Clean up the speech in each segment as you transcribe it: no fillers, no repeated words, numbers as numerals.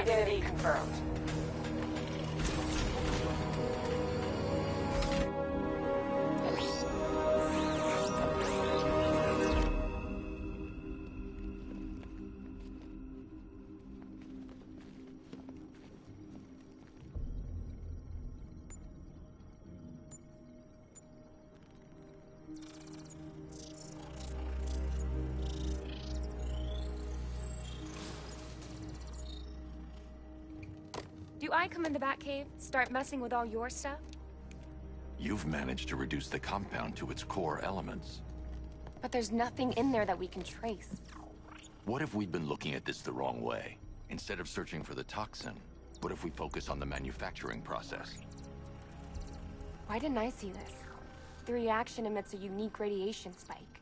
Identity confirmed. Do I come in the Batcave, start messing with all your stuff? You've managed to reduce the compound to its core elements. But there's nothing in there that we can trace. What if we'd been looking at this the wrong way? Instead of searching for the toxin, what if we focus on the manufacturing process? Why didn't I see this? The reaction emits a unique radiation spike.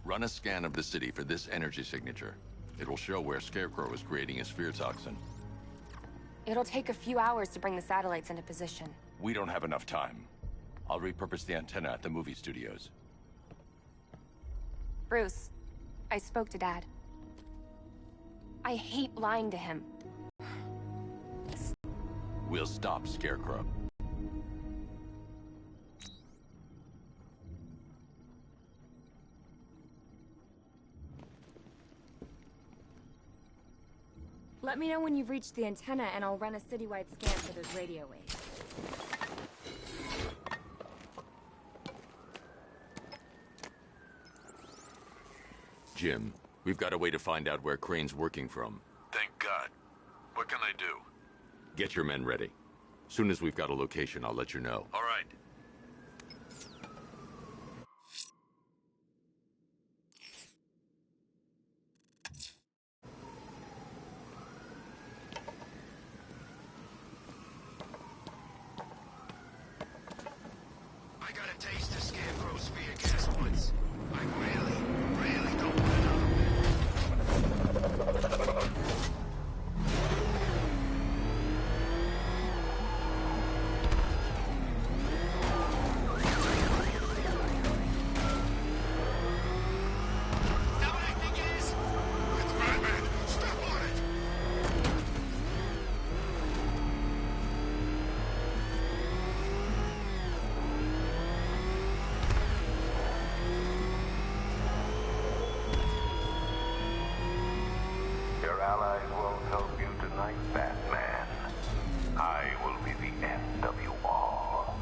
Run a scan of the city for this energy signature. It'll show where Scarecrow is creating his fear toxin. It'll take a few hours to bring the satellites into position. We don't have enough time. I'll repurpose the antenna at the movie studios. Bruce, I spoke to Dad. I hate lying to him. We'll stop Scarecrow. Let me know when you've reached the antenna and I'll run a citywide scan for those radio waves. Jim, we've got a way to find out where Crane's working from. Thank God. What can I do? Get your men ready. Soon as we've got a location, I'll let you know. All right. I got a taste of Scarecrow's fear gas once. I really don't want to. Allies won't help you tonight, Batman. I will be the end of you all.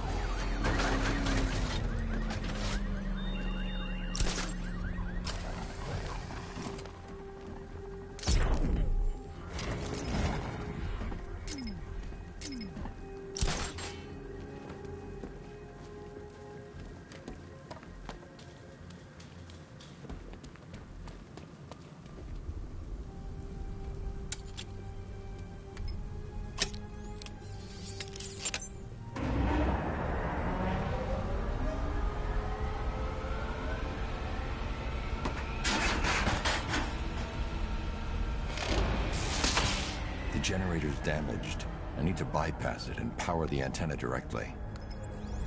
The generator's damaged. I need to bypass it and power the antenna directly.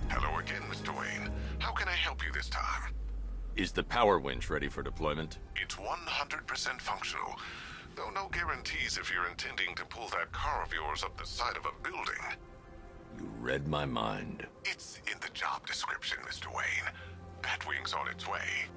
Hello again, Mr. Wayne. How can I help you this time? Is the power winch ready for deployment? It's 100% functional, though no guarantees if you're intending to pull that car of yours up the side of a building. You read my mind. It's in the job description, Mr. Wayne. Batwing's on its way.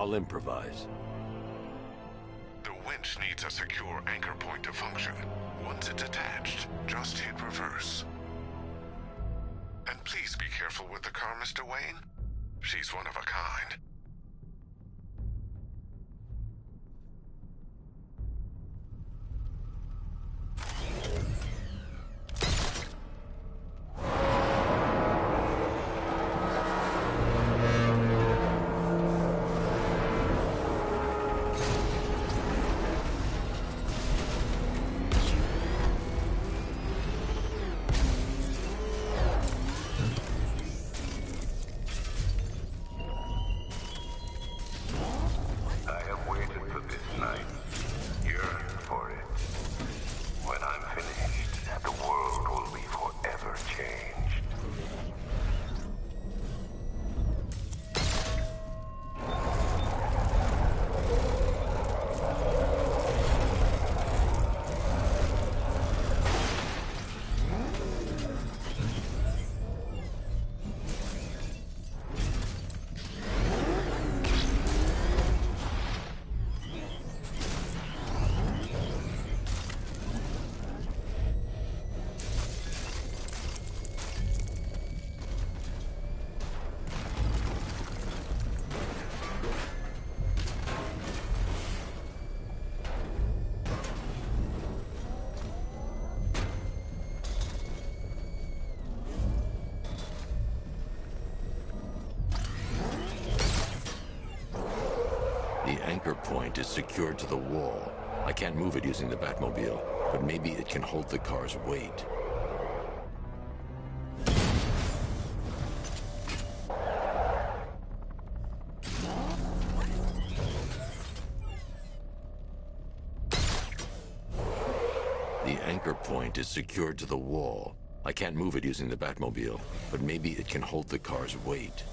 I'll improvise. The winch needs a secure anchor point to function. Once it's attached, just hit reverse. And please be careful with the car, Mr. Wayne. She's one of a kind. The anchor point is secured to the wall. I can't move it using the Batmobile, but maybe it can hold the car's weight. The anchor point is secured to the wall. I can't move it using the Batmobile, but maybe it can hold the car's weight.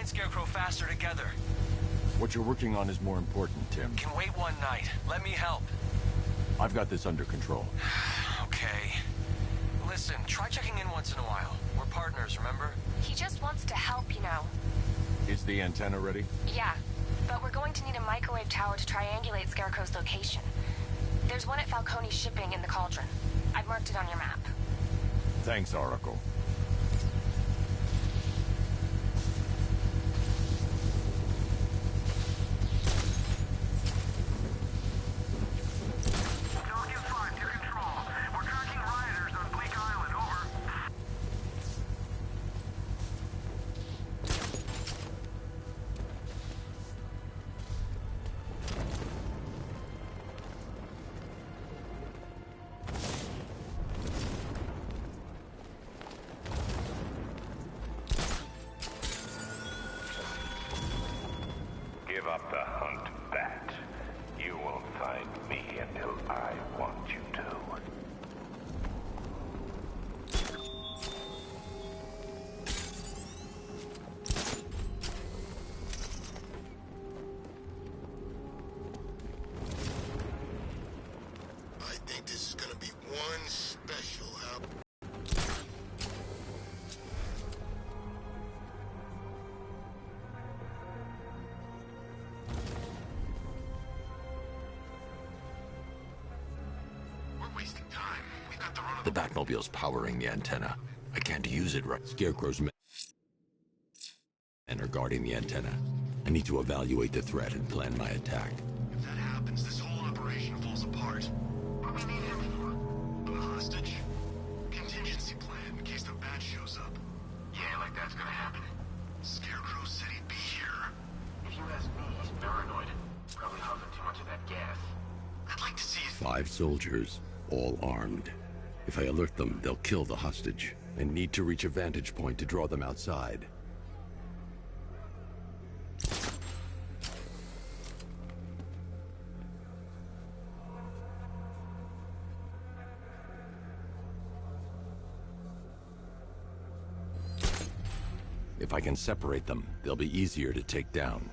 Scarecrow faster together. What you're working on is more important, Tim. Can wait one night. Let me help. I've got this under control. Okay. Listen, try checking in once in a while. We're partners, remember? He just wants to help, you know. Is the antenna ready? Yeah, but we're going to need a microwave tower to triangulate Scarecrow's location. There's one at Falcone's shipping in the Cauldron. I've marked it on your map. Thanks, Oracle. the hunt bat. You won't find me until I want you to. I think this is gonna be one special album. We're wasting time. We've got the run of The Batmobile's powering the antenna. I can't use it right. Scarecrow's men are guarding the antenna. I need to evaluate the threat and plan my attack. If that happens, this whole operation falls apart. What do we need him for? A hostage? Contingency plan in case the bat shows up. Yeah, like that's gonna happen. Scarecrow said he'd be here. If you ask me, he's paranoid. Probably huffing too much of that gas. I'd like to see it. 5 soldiers, all armed. If I alert them, they'll kill the hostage. I need to reach a vantage point to draw them outside. If I can separate them, they'll be easier to take down.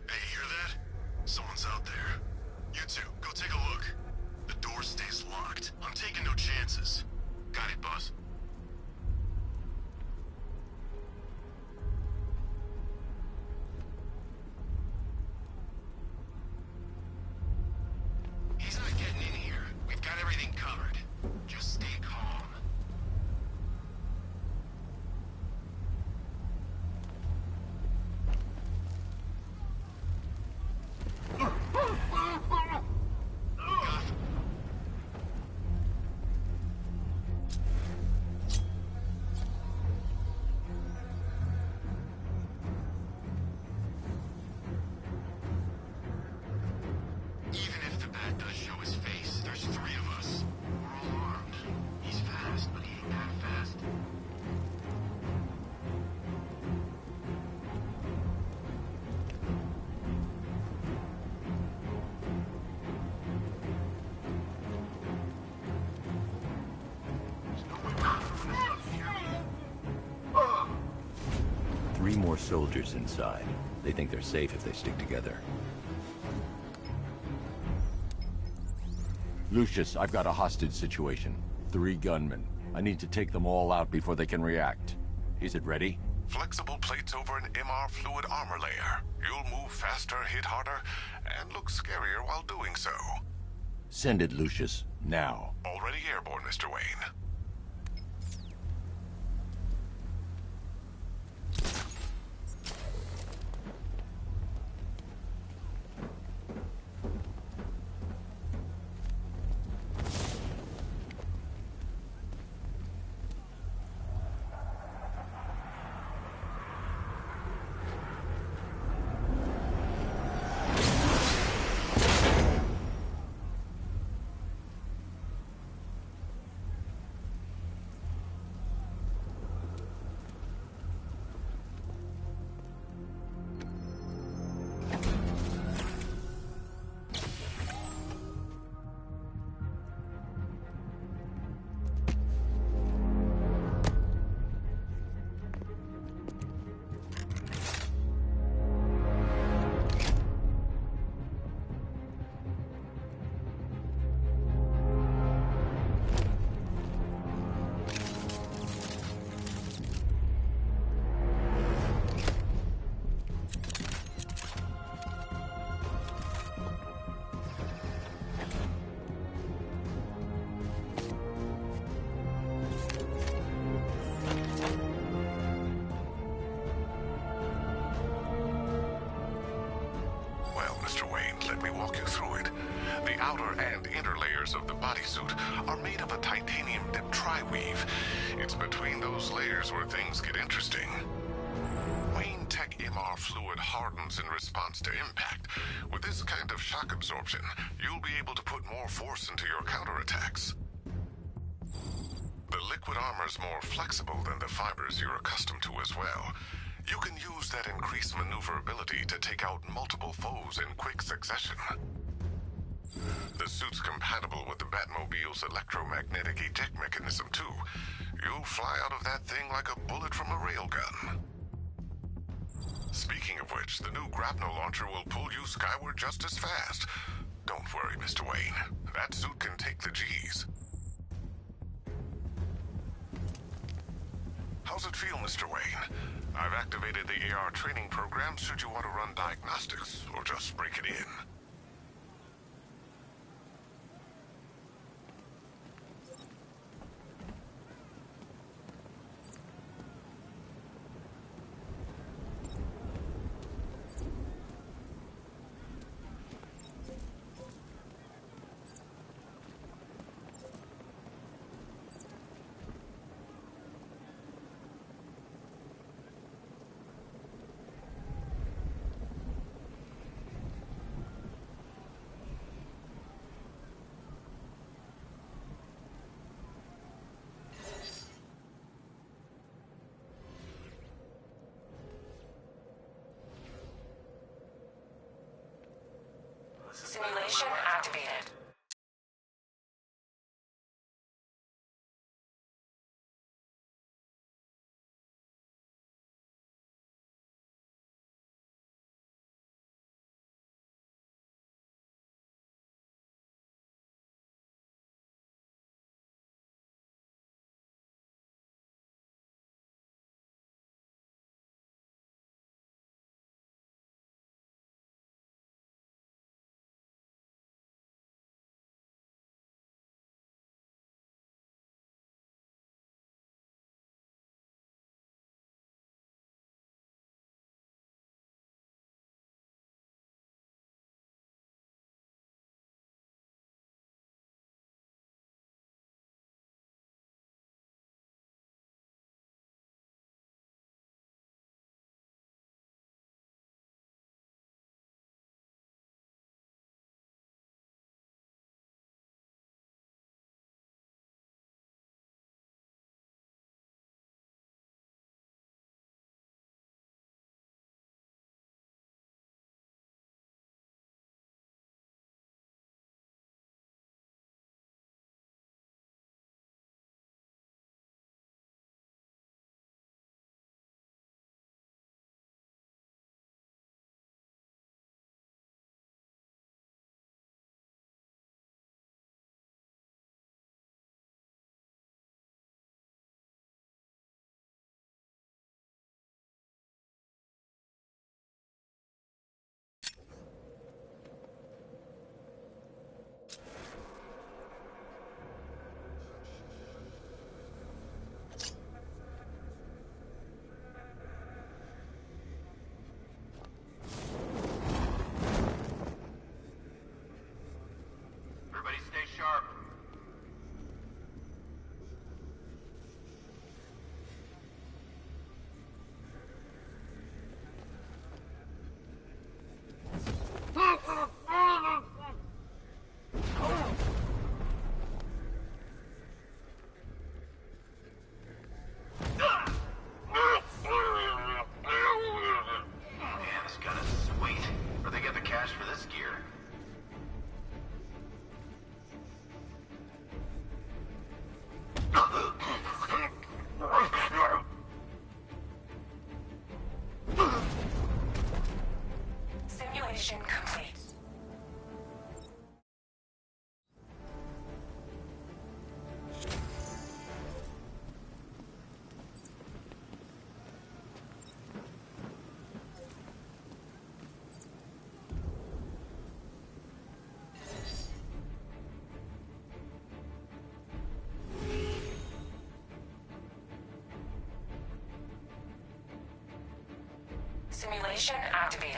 Hey, you hear that? Someone's out there. You two, go take a look. The door stays locked. I'm taking no chances. Got it, boss. He's not getting in here. We've got everything covered. Just stay calm. Even if the bat does show his face, there's 3 of us. We're all armed. He's fast, but he ain't that fast. There's no way we're moving this up here. 3 more soldiers inside. They think they're safe if they stick together. Lucius, I've got a hostage situation. 3 gunmen. I need to take them all out before they can react. Is it ready? Flexible plates over an MR fluid armor layer. You'll move faster, hit harder, and look scarier while doing so. Send it, Lucius. Now. Already airborne, Mr. Wayne. Let me walk you through it. The outer and inner layers of the bodysuit are made of a titanium dip tri-weave. It's between those layers where things get interesting. Wayne Tech MR fluid hardens in response to impact. With this kind of shock absorption, you'll be able to put more force into your counterattacks. The liquid armor's more flexible than the fibers you're accustomed to as well. You can use that increased maneuverability to take out multiple foes in quick succession. The suit's compatible with the Batmobile's electromagnetic eject mechanism, too. You'll fly out of that thing like a bullet from a railgun. Speaking of which, the new grapnel launcher will pull you skyward just as fast. Don't worry, Mr. Wayne. That suit can take the G's. How's it feel, Mr. Wayne? I've activated the AR training program should you want to run diagnostics, or just break it in. Simulation activated. Mission complete. Simulation activated.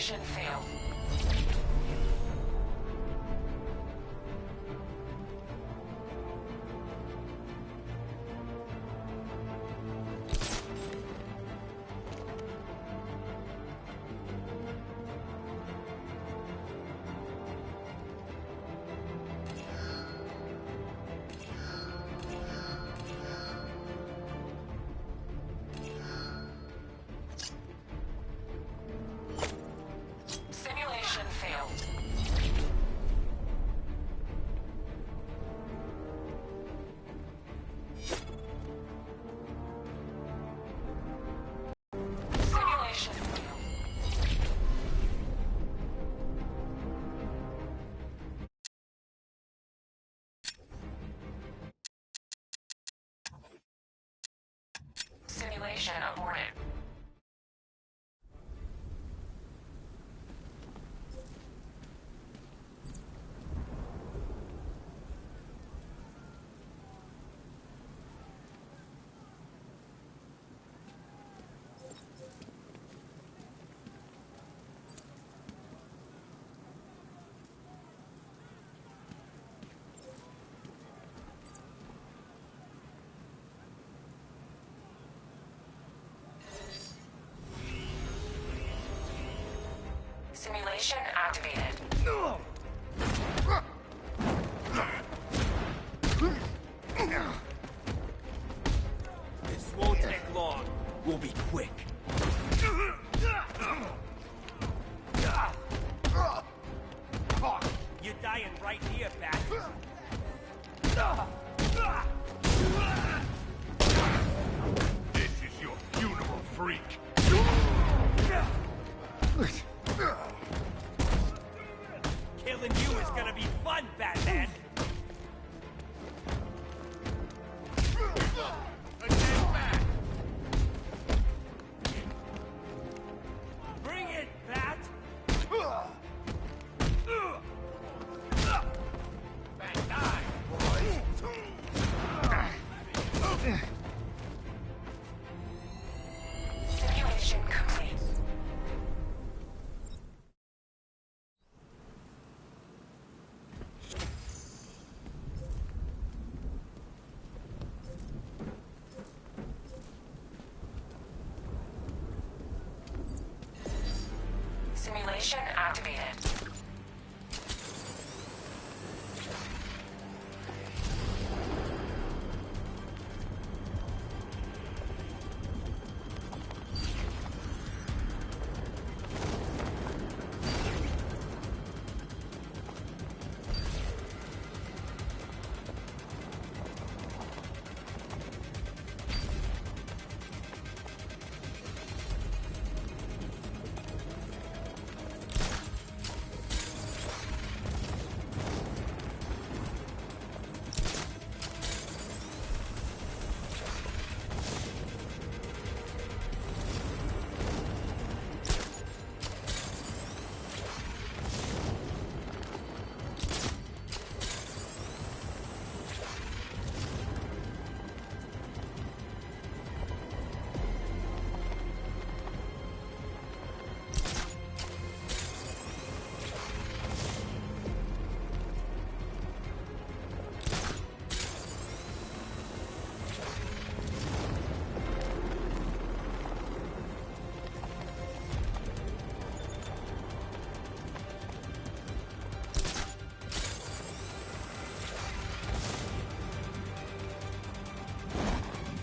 Simulation failed. Simulation failed. Simulation failed. Simulation aborted. Simulation activated. This won't take long. We'll be quick. You're dying right here, Bat. This is your funeral, freak. Killing you is gonna be fun, Batman. Bring it, Bat. Bat, die, boys. Simulation complete. Simulation activated.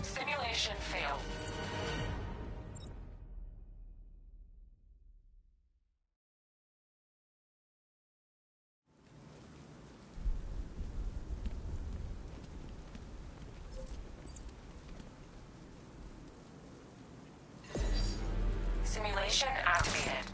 Simulation failed. Simulation activated.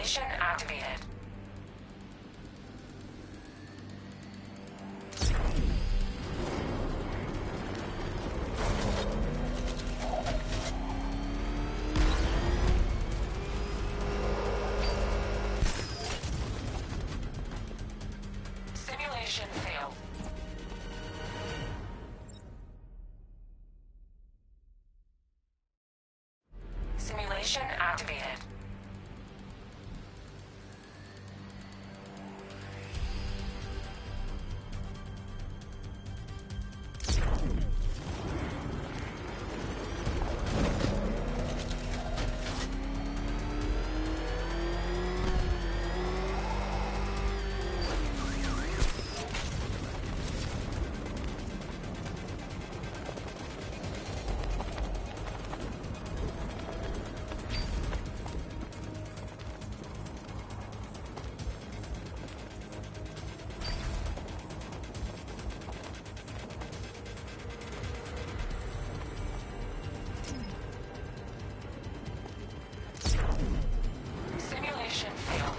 Simulation activated. Simulation failed. Simulation activated. Simulation failed.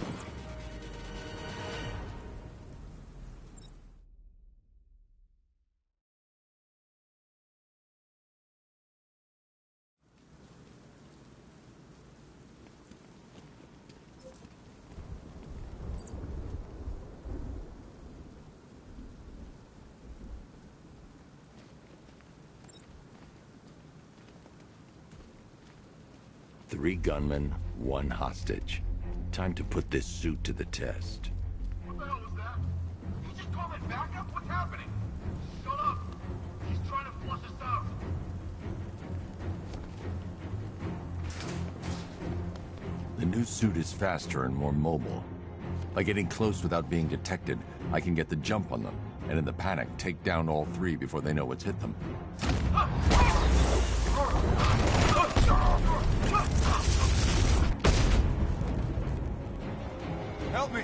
Three gunmen, one hostage. Time to put this suit to the test. What the hell was that? You just call it backup? What's happening? Shut up. He's trying to force us out. The new suit is faster and more mobile. By getting close without being detected, I can get the jump on them, and in the panic, take down all three before they know what's hit them. Help me!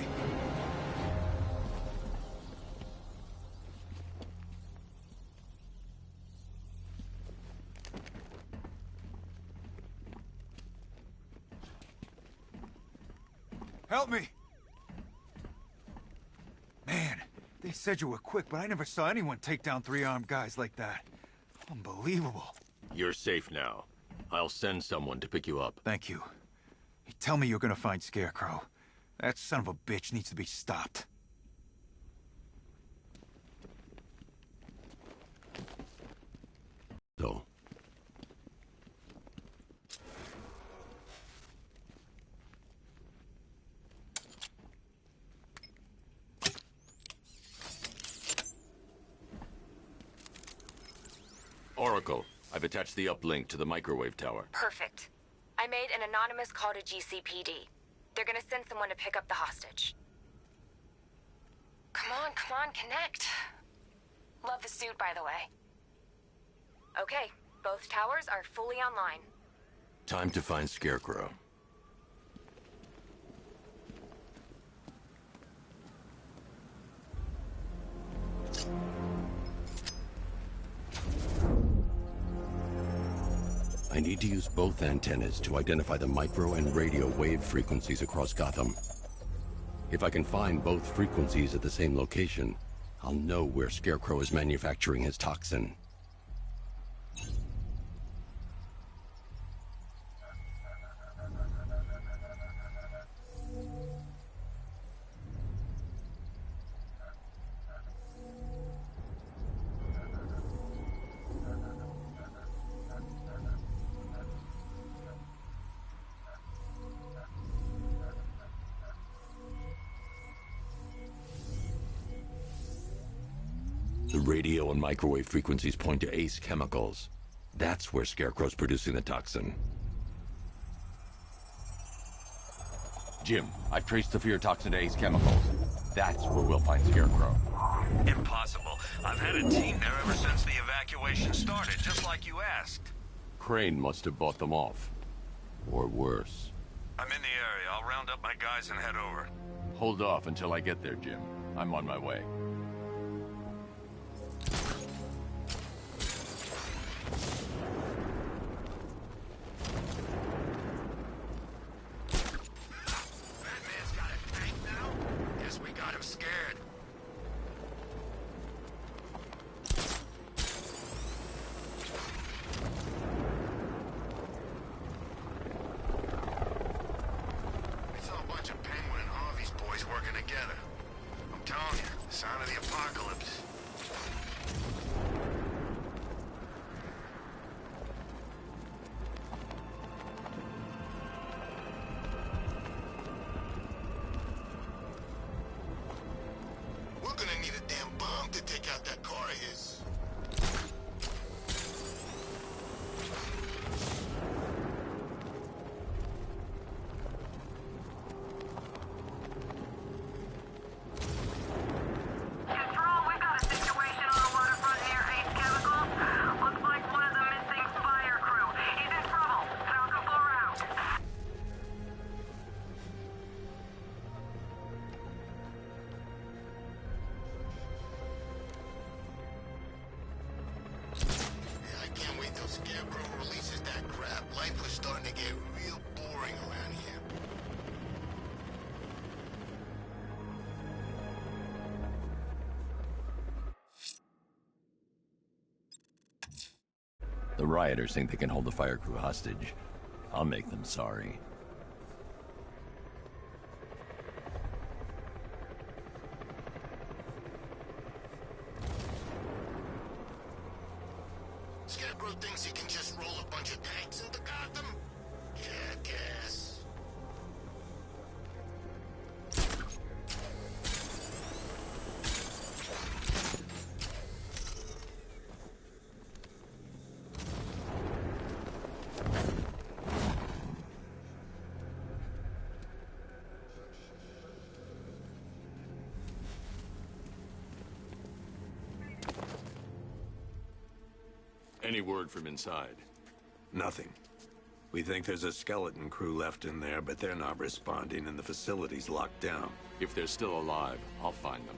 Help me! Man, they said you were quick, but I never saw anyone take down three armed guys like that. Unbelievable. You're safe now. I'll send someone to pick you up. Thank you. You tell me you're gonna find Scarecrow. That son of a bitch needs to be stopped. So, Oracle, I've attached the uplink to the microwave tower. Perfect. I made an anonymous call to GCPD. They're gonna send someone to pick up the hostage. Come on, connect. Love the suit, by the way. Okay, both towers are fully online. Time to find Scarecrow. I need to use both antennas to identify the micro and radio wave frequencies across Gotham. If I can find both frequencies at the same location, I'll know where Scarecrow is manufacturing his toxin. The radio and microwave frequencies point to Ace Chemicals. That's where Scarecrow's producing the toxin. Jim, I've traced the fear toxin to Ace Chemicals. That's where we'll find Scarecrow. Impossible. I've had a team there ever since the evacuation started, just like you asked. Crane must have bought them off. Or worse. I'm in the area. I'll round up my guys and head over. Hold off until I get there, Jim. I'm on my way. telling you, sign of the apocalypse. We're gonna need a damn bomb to take out that car of his. Scarecrow releases that crap, life was starting to get real boring around here. The rioters think they can hold the fire crew hostage. I'll make them sorry. Scarecrow thinks he can just roll a bunch of tanks into Gotham? Jackass. Any word from inside? Nothing. We think there's a skeleton crew left in there, but they're not responding and the facility's locked down. If they're still alive, I'll find them.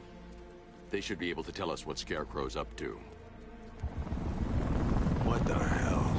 They should be able to tell us what Scarecrow's up to. What the hell?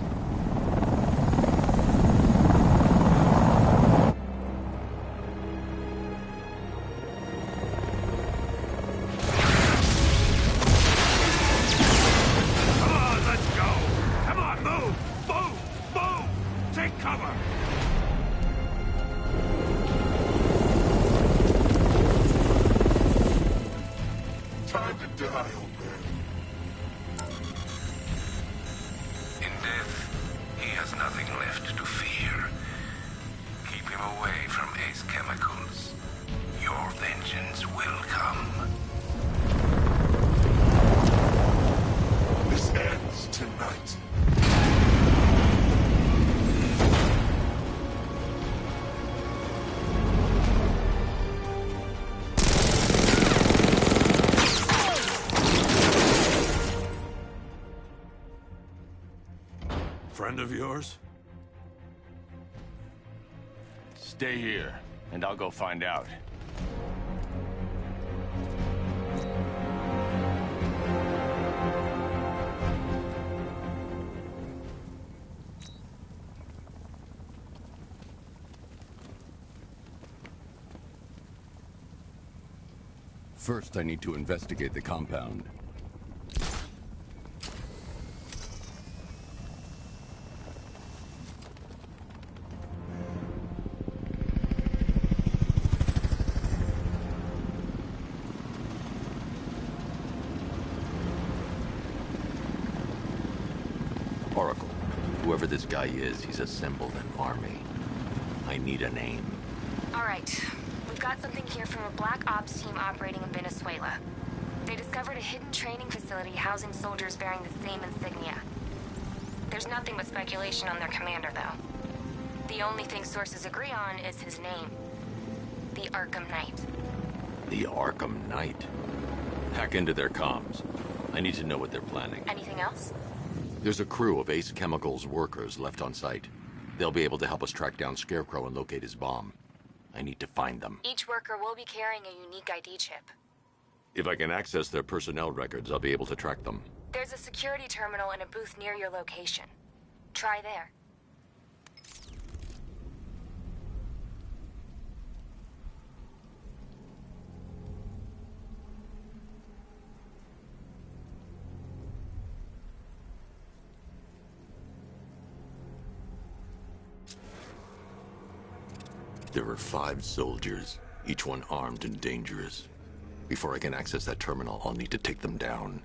Friend of yours? Stay here, and I'll go find out. First, I need to investigate the compound. Oracle, whoever this guy is, he's assembled an army. I need a name. All right. We've got something here from a Black Ops team operating in Venezuela. They discovered a hidden training facility housing soldiers bearing the same insignia. There's nothing but speculation on their commander, though. The only thing sources agree on is his name. The Arkham Knight. The Arkham Knight? Hack into their comms. I need to know what they're planning. Anything else? There's a crew of Ace Chemicals workers left on site. They'll be able to help us track down Scarecrow and locate his bomb. I need to find them. Each worker will be carrying a unique ID chip. If I can access their personnel records, I'll be able to track them. There's a security terminal and a booth near your location. Try there. There were 5 soldiers, each one armed and dangerous. Before I can access that terminal, I'll need to take them down.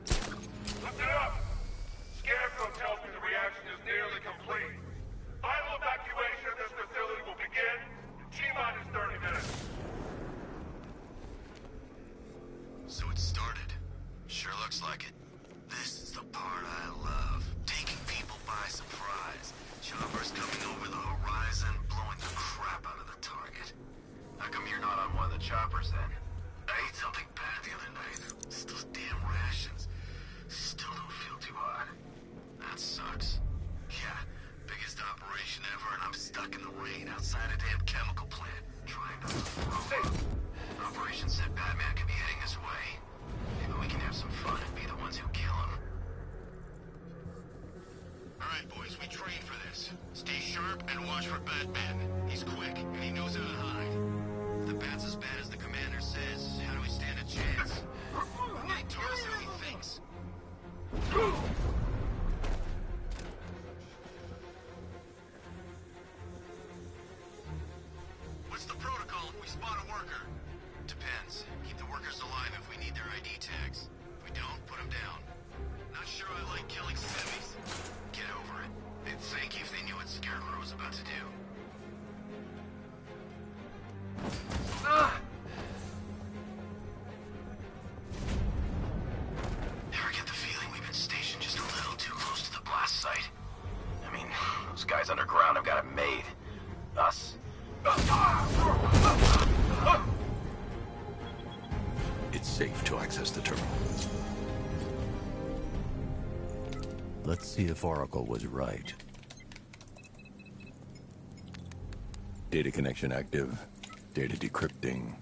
Lift it up! Scarecrow tells me the reaction is nearly complete. Final evacuation of this facility will begin in T-minus 30 minutes. So it started. Sure looks like it. This is the part I love. Taking people by surprise. Choppers coming over the horizon, blowing the crap out of the target. How come you're not on one of the choppers then? I ate something bad the other night. It's those damn rations. Still don't feel too hot. That sucks. Yeah, biggest operation ever, and I'm stuck in the rain outside a damn chemical plant, trying to throw up. Operation said Batman could be heading this way. Maybe we can have some fun and be the ones who kill him. Alright, boys, we trained for this. Stay sharp and watch for Batman. He's quick, and he knows how to hide. If the bat's as bad as the commander says, how do we stand a chance? And he told us how he thinks. What's the protocol if we spot a worker? Depends. Keep the workers alive if we need their ID tags. If we don't, put them down. Not sure I like killing civvies. Get over it. They'd thank you if they knew what Scarecrow was about to do. Ever get the feeling we've been stationed just a little too close to the blast site? I mean, those guys underground have got it made. Us? It's safe to access the terminal. Let's see if Oracle was right. Data connection active. Data decrypting.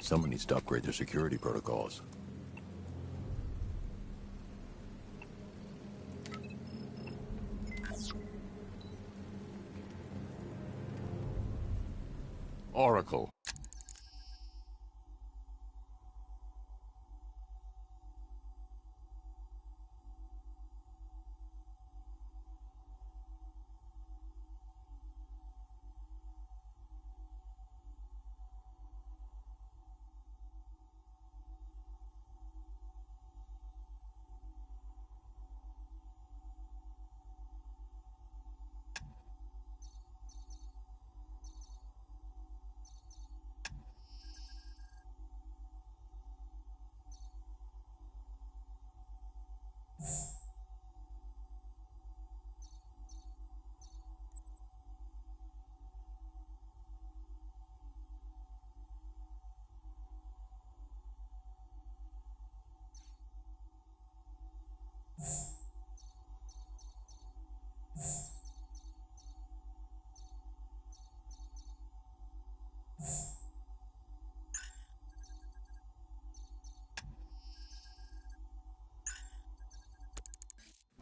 Someone needs to upgrade their security protocols. Oracle.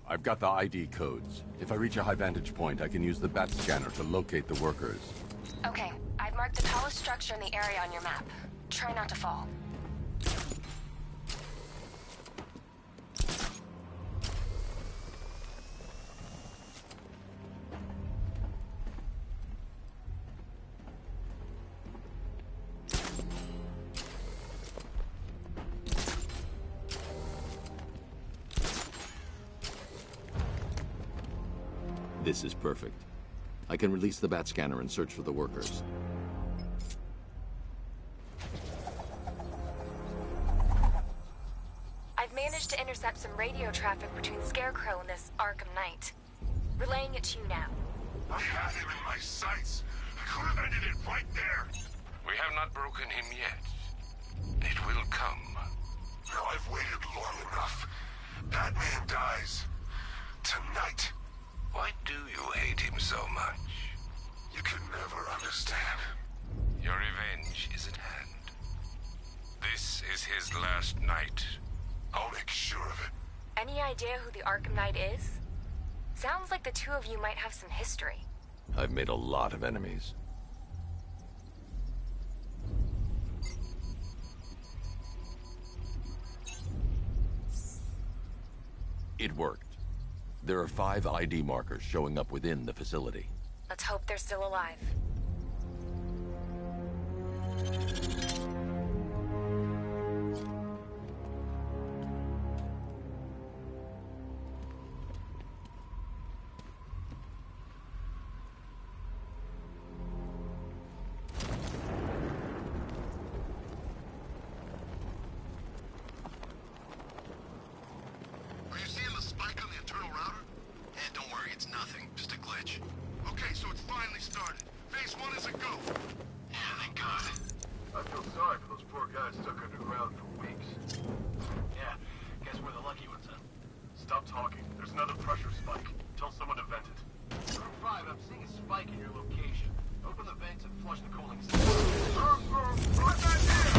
I've got the ID codes. If I reach a high vantage point, I can use the bat scanner to locate the workers. Okay, I've marked the tallest structure in the area on your map. Try not to fall. This is perfect. I can release the bat scanner and search for the workers. I've managed to intercept some radio traffic between Scarecrow and this Arkham Knight. Relaying it to you now. I had him in my sights. I could have ended it right there. We have not broken him yet. It will come. Now I've waited long enough. Batman dies. Tonight. Why do you hate him so much? You can never understand. Your revenge is at hand. This is his last night. I'll make sure of it. Any idea who the Arkham Knight is? Sounds like the two of you might have some history. I've made a lot of enemies. It worked. There are 5 ID markers showing up within the facility. Let's hope they're still alive. spike on the internal router? And don't worry, it's nothing. Just a glitch. Okay, so it's finally started. Phase 1 is a go. Yeah, thank God. I feel sorry for those poor guys stuck underground for weeks. Yeah, guess we're the lucky ones, huh? Stop talking. There's another pressure spike. Tell someone to vent it. Crew 5, I'm seeing a spike in your location. Open the vents and flush the cooling system. Right back here!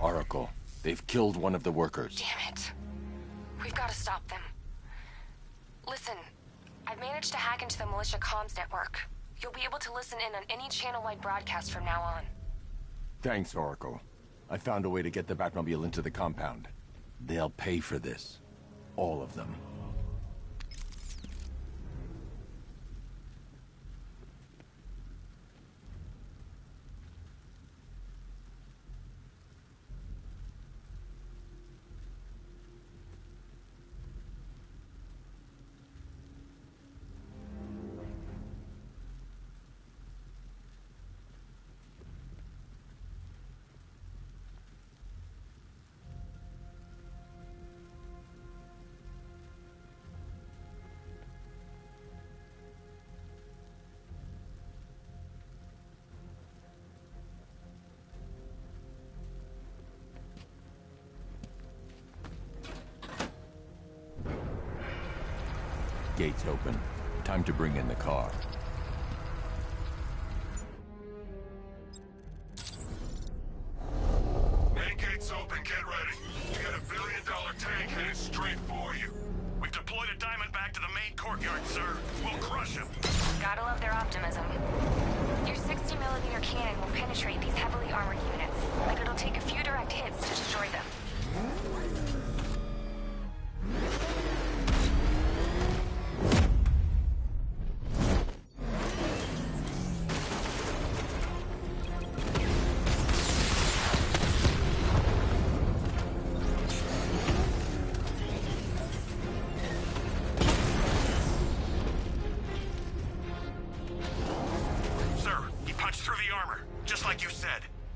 Oracle, they've killed one of the workers. Damn it. We've got to stop them. Listen, I've managed to hack into the militia comms network. You'll be able to listen in on any channel-wide broadcast from now on. Thanks, Oracle. I found a way to get the Batmobile into the compound. They'll pay for this. All of them. Gates open. Time to bring in the car. Main gate's open, get ready. You got $1 billion tank headed straight for you. We've deployed a Diamondback to the main courtyard, sir. We'll crush him. Gotta love their optimism. Your 60mm cannon will penetrate these heavily armored units, but it'll take a few direct hits to destroy them.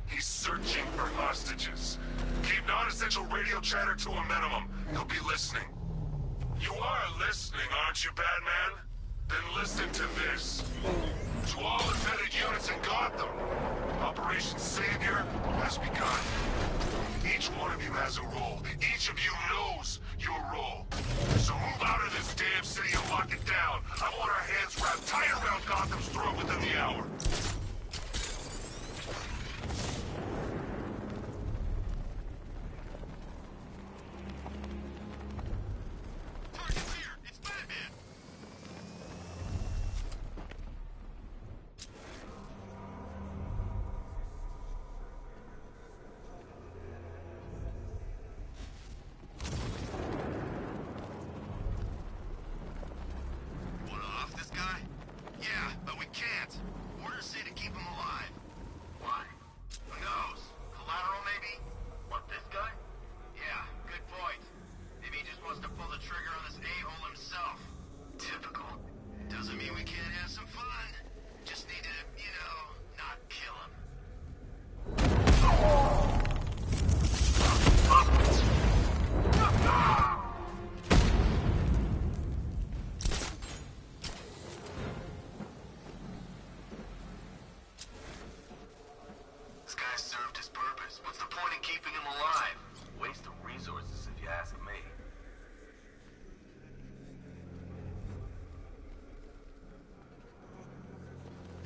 He's searching for hostages. Keep non-essential radio chatter to a minimum. He'll be listening. You are listening, aren't you, Batman? Then listen to this. To all embedded units in Gotham, Operation Savior has begun. Each one of you has a role. Each of you knows your role. So move out of this damn city and lock it down. I want our hands wrapped tight around Gotham's throat within the hour.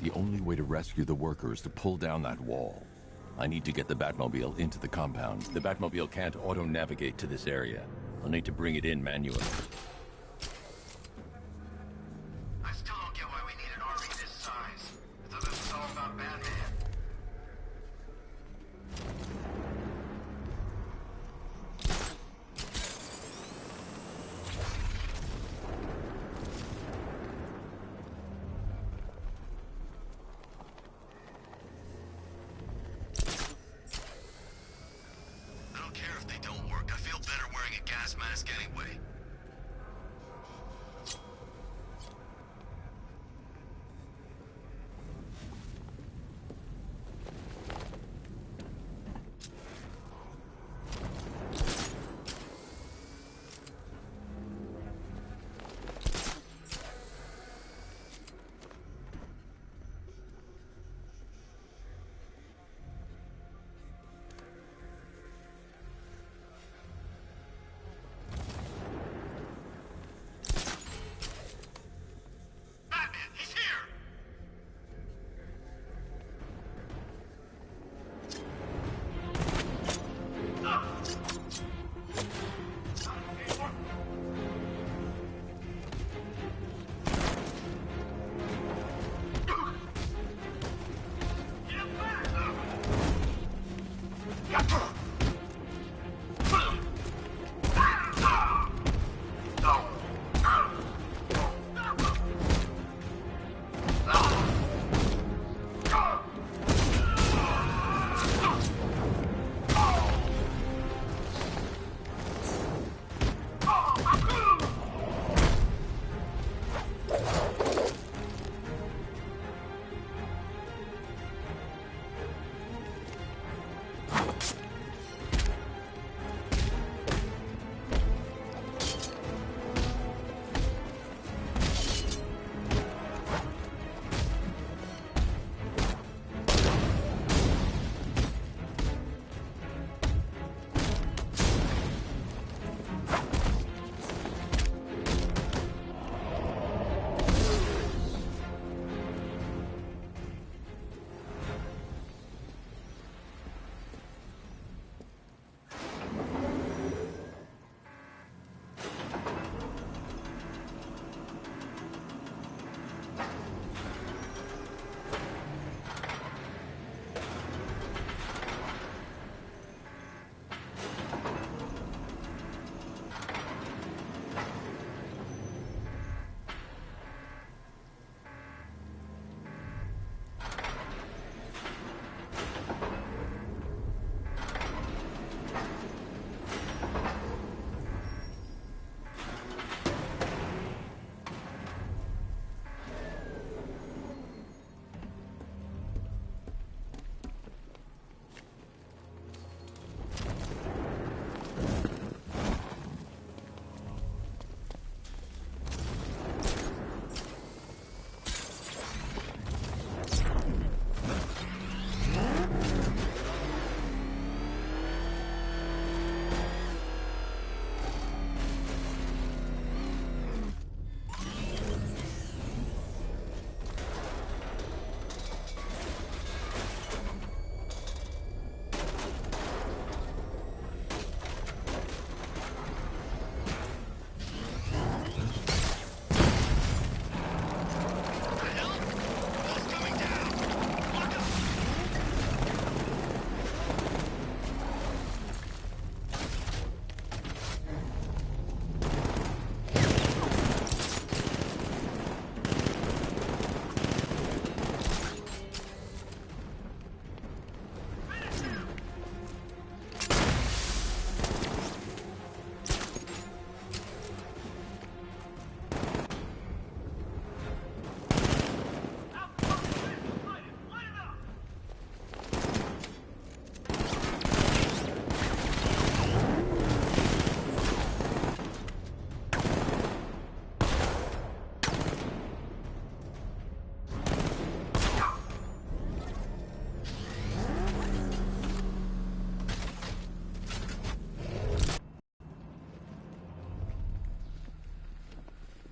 The only way to rescue the worker is to pull down that wall. I need to get the Batmobile into the compound. The Batmobile can't auto-navigate to this area. I'll need to bring it in manually. I still don't get why we need an army this size. I thought this was all about Batman. I don't care if they don't work. I feel better wearing a gas mask anyway. Batman, he's here!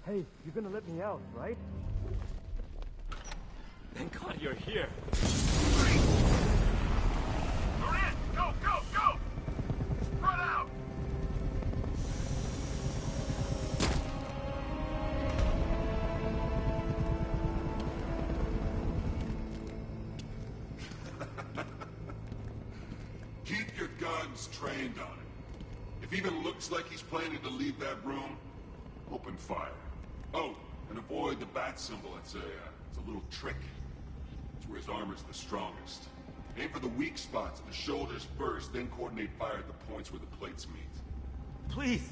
Hey, you're gonna let me out, right? Thank God you're here. Go, go, go! Run out! looks like he's planning to leave that room, open fire. Oh, and avoid the bat symbol. It's a little trick. It's where his armor's the strongest. Aim for the weak spots, the shoulders first, then coordinate fire at the points where the plates meet. Please!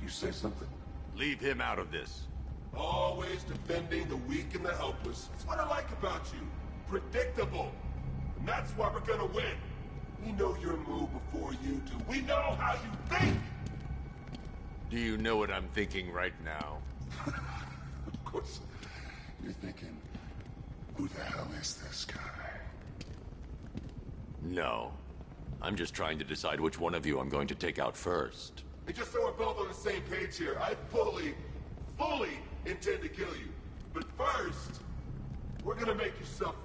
You say something? Leave him out of this. Always defending the weak and the helpless. That's what I like about you. Predictable. And that's why we're gonna win. We know your move before you do. We know how you think! Do you know what I'm thinking right now? Of course. You're thinking, who the hell is this guy? No. I'm just trying to decide which one of you I'm going to take out first. And just so we're both on the same page here, I fully intend to kill you. But first, we're gonna make you suffer.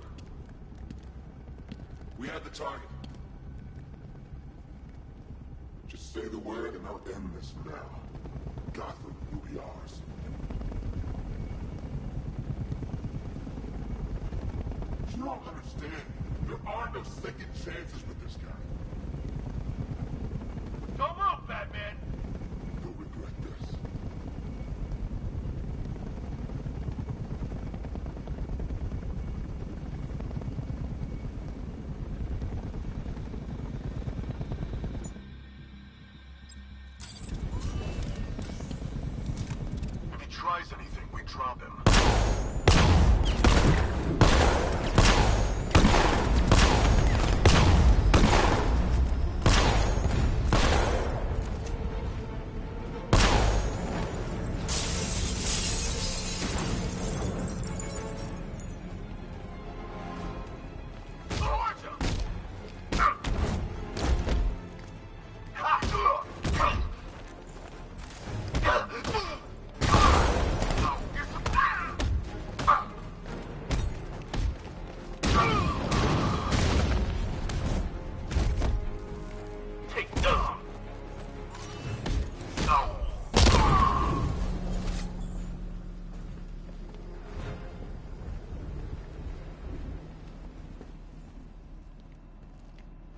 We have the target. Just say the word and I'll end this now. Gotham will be ours. You don't understand. There are no second chances with this guy. Don't move, Batman! You'll regret this. If he tries anything, we drop him.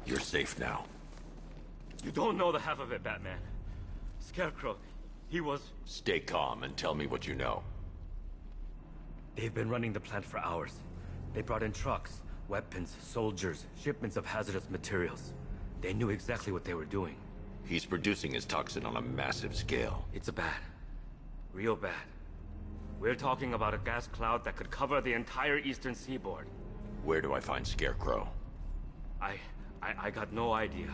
You're safe now. You don't know the half of it, Batman. Scarecrow, he was... Stay calm and tell me what you know. They've been running the plant for hours. They brought in trucks, weapons, soldiers, shipments of hazardous materials. They knew exactly what they were doing. He's producing his toxin on a massive scale. It's bad. Real bad. We're talking about a gas cloud that could cover the entire eastern seaboard. Where do I find Scarecrow? I got no idea.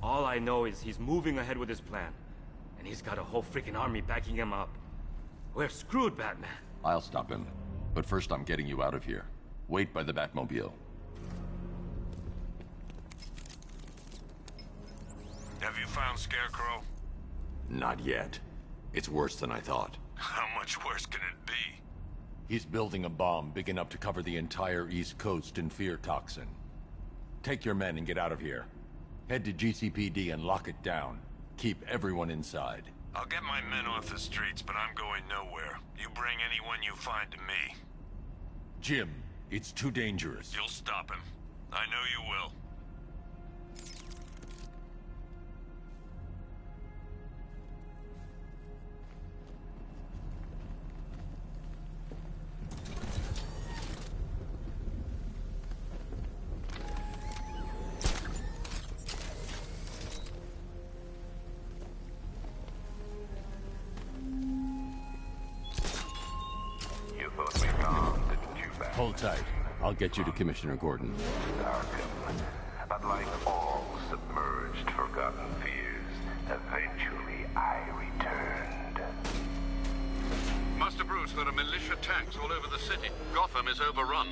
All I know is he's moving ahead with his plan. And he's got a whole freaking army backing him up. We're screwed, Batman. I'll stop him. But first I'm getting you out of here. Wait by the Batmobile. Have you found Scarecrow? Not yet. It's worse than I thought. How much worse can it be? He's building a bomb big enough to cover the entire East Coast in fear toxin. Take your men and get out of here. Head to GCPD and lock it down. Keep everyone inside. I'll get my men off the streets, but I'm going nowhere. You bring anyone you find to me. Jim, it's too dangerous. You'll stop him. I know you will. Hold tight. I'll get you to Commissioner Gordon. But like all submerged, forgotten fears, eventually I returned. Master Bruce, there are militia tanks all over the city. Gotham is overrun.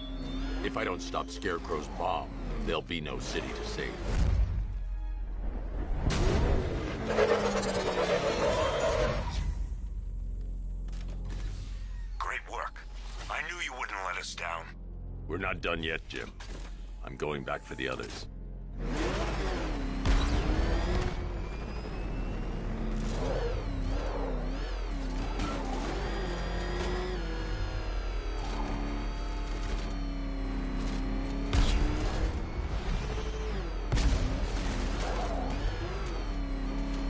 If I don't stop Scarecrow's bomb, there'll be no city to save. Great work. I knew you wouldn't let us down. We're not done yet, Jim. I'm going back for the others.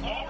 All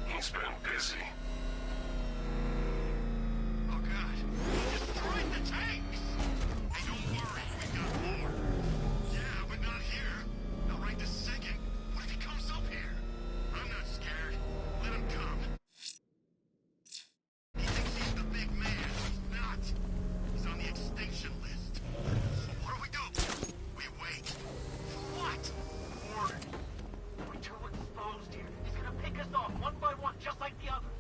He's been busy. Oh god, he destroyed the tanks! Hey, don't worry, we got more. Yeah, but not here. Not right this second. What if he comes up here? I'm not scared. Let him come. He thinks he's the big man. He's not. He's on the extinction list. So what do we do? We wait. For what? Warning. We're too exposed here. He's gonna pick us off one by one, just like the others.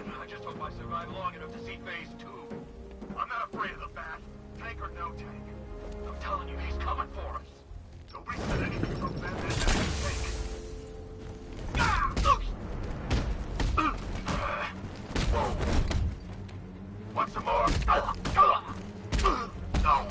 Man, I just hope I survive long enough to see phase 2. I'm not afraid of the bat, tank or no tank. I'm telling you, he's coming for us. Nobody said anything about that tank. Ah! Whoa. Want some more? No.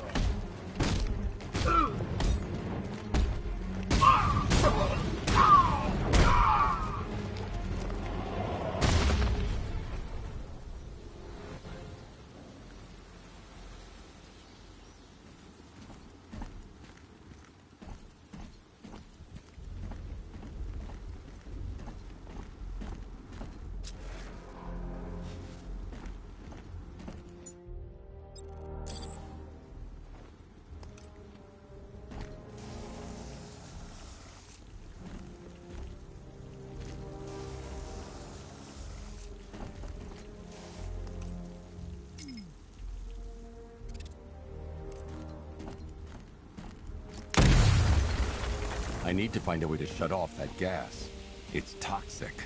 I need to find a way to shut off that gas. It's toxic.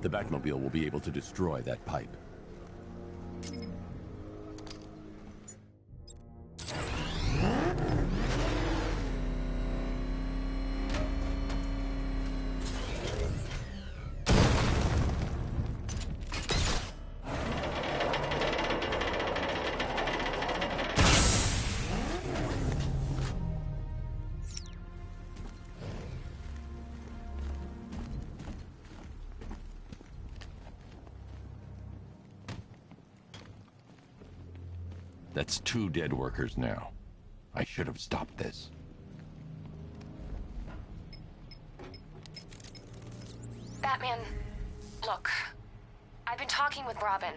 The Batmobile will be able to destroy that pipe. That's 2 dead workers now. I should have stopped this. Batman, look. I've been talking with Robin.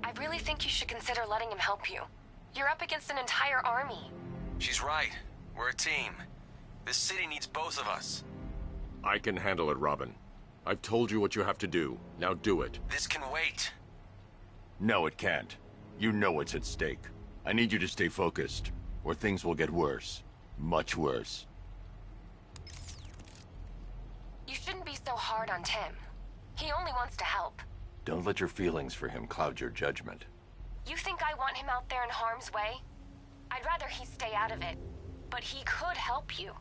I really think you should consider letting him help you. You're up against an entire army. She's right. We're a team. This city needs both of us. I can handle it, Robin. I've told you what you have to do. Now do it. This can wait. No, it can't. You know what's at stake. I need you to stay focused, or things will get worse. Much worse. You shouldn't be so hard on Tim. He only wants to help. Don't let your feelings for him cloud your judgment. You think I want him out there in harm's way? I'd rather he stay out of it. But he could help you.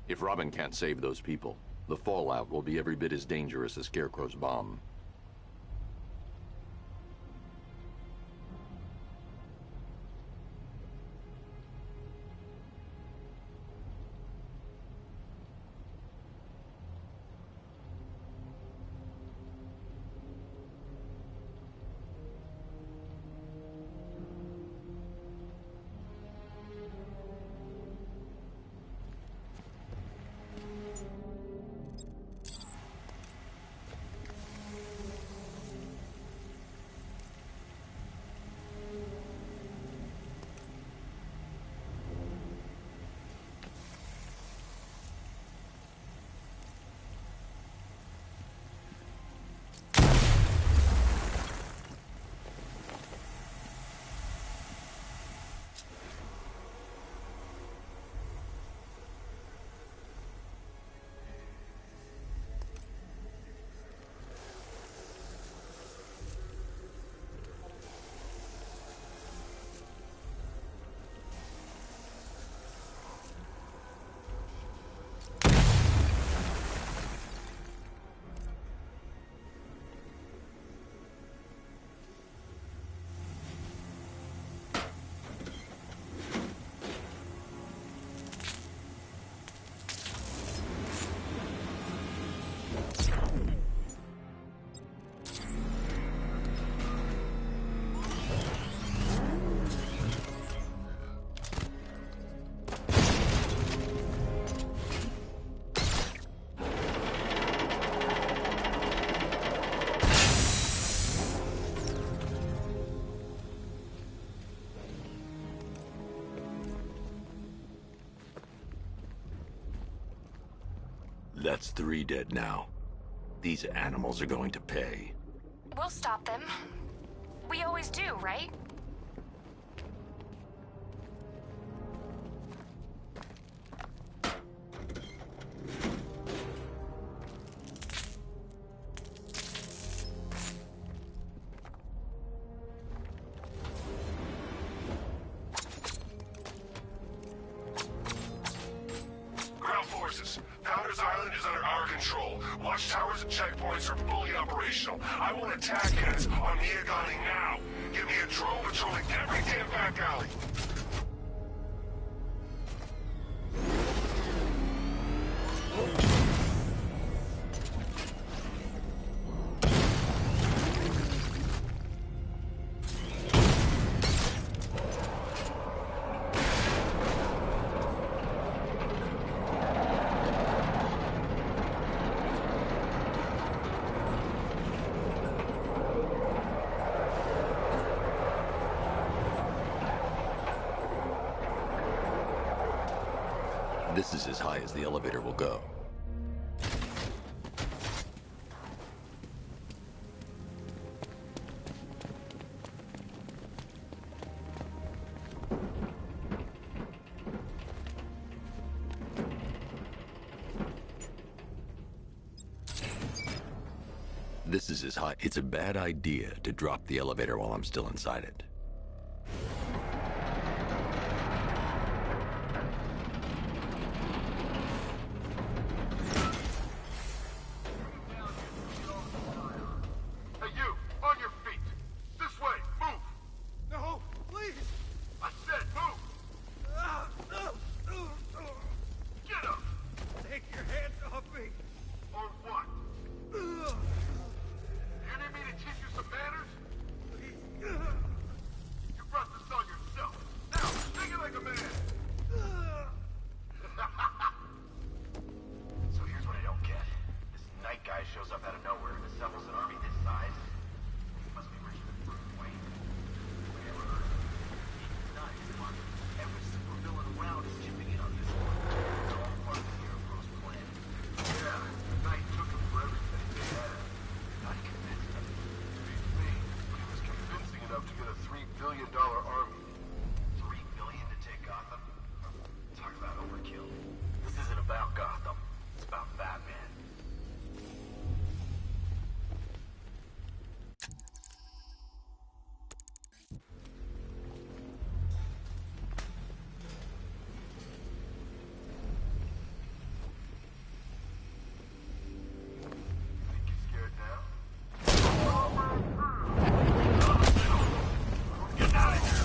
If Robin can't save those people, the fallout will be every bit as dangerous as Scarecrow's bomb. That's 3 dead now. These animals are going to pay. We'll stop them. We always do, right? Ground forces, Founders Island is under our control. Watchtowers and checkpoints are fully operational. I want attack units on Miagani now. Give me a drone patrolling every damn back alley. This is as high as the elevator will go. This is as high. It's a bad idea to drop the elevator while I'm still inside it. Hey, you! On your feet! This way! Move! No, please! I said move! Get up! Take your hands off me! Or what? You need me to teach you some manners? Please. You brought this on yourself. Now, take it like a man! So here's what I don't get. This night guy shows up out of nowhere and assembles an army this size. He must be richer than Bruce Wayne. Whatever. He's nuts. Every supervillain around is chipping in on this one. It's all part of the Hero Bros plan. Yeah, the night took him for everything he had. Not convinced him. Beats me, but he was convincing enough to get a $3 billion army. $3 billion to take Gotham? Talk about overkill. This isn't about Gotham. It's about Batman. Think you're scared now? Get out of here!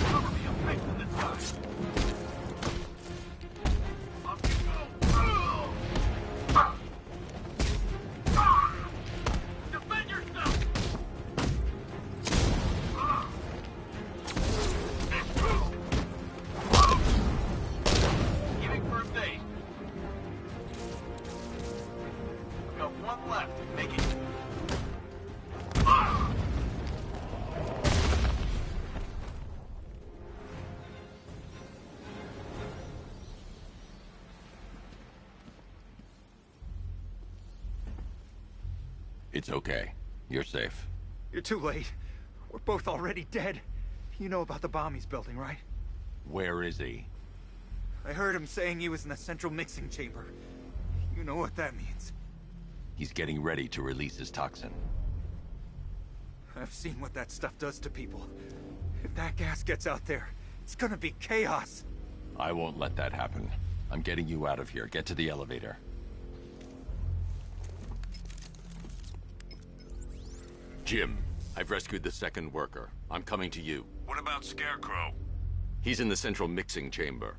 Cover me, I'm facing this guy. Up you go! Defend yourself! Giving first aid. We've got one left. Make it. It's okay. You're safe. You're too late. We're both already dead. You know about the bomb he's building, right? Where is he? I heard him saying he was in the central mixing chamber. You know what that means. He's getting ready to release his toxin. I've seen what that stuff does to people. If that gas gets out there, it's gonna be chaos. I won't let that happen. I'm getting you out of here. Get to the elevator. Jim, I've rescued the second worker. I'm coming to you. What about Scarecrow? He's in the central mixing chamber.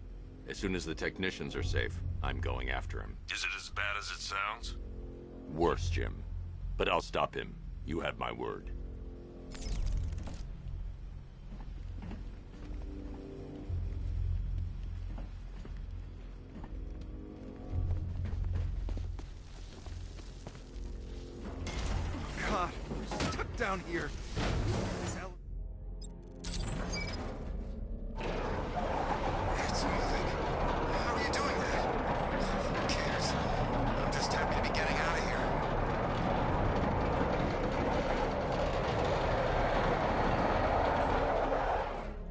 As soon as the technicians are safe, I'm going after him. Is it as bad as it sounds? Worse, Jim. But I'll stop him. You have my word. God, we're stuck down here. This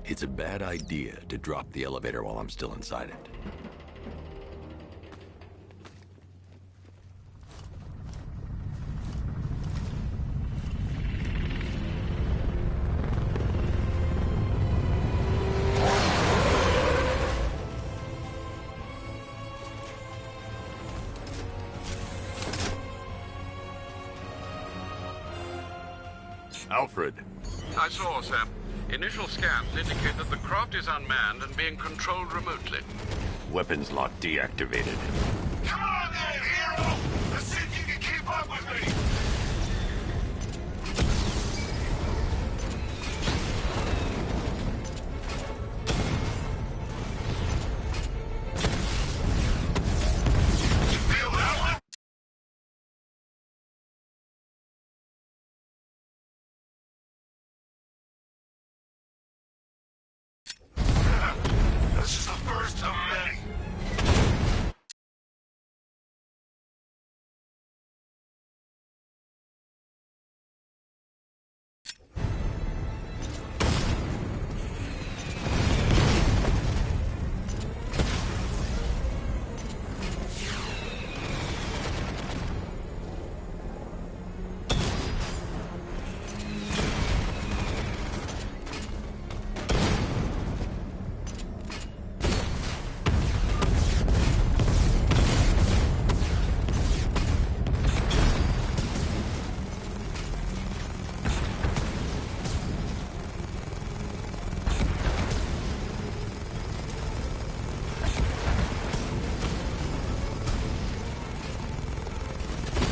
It's a bad idea to drop the elevator while I'm still inside it. Alfred. I saw, sir. Initial scans indicate that the craft is unmanned and being controlled remotely. Weapons lock deactivated. Come on then, hero! Let's see if you can keep up with me! You feel that one? That's just the first of many.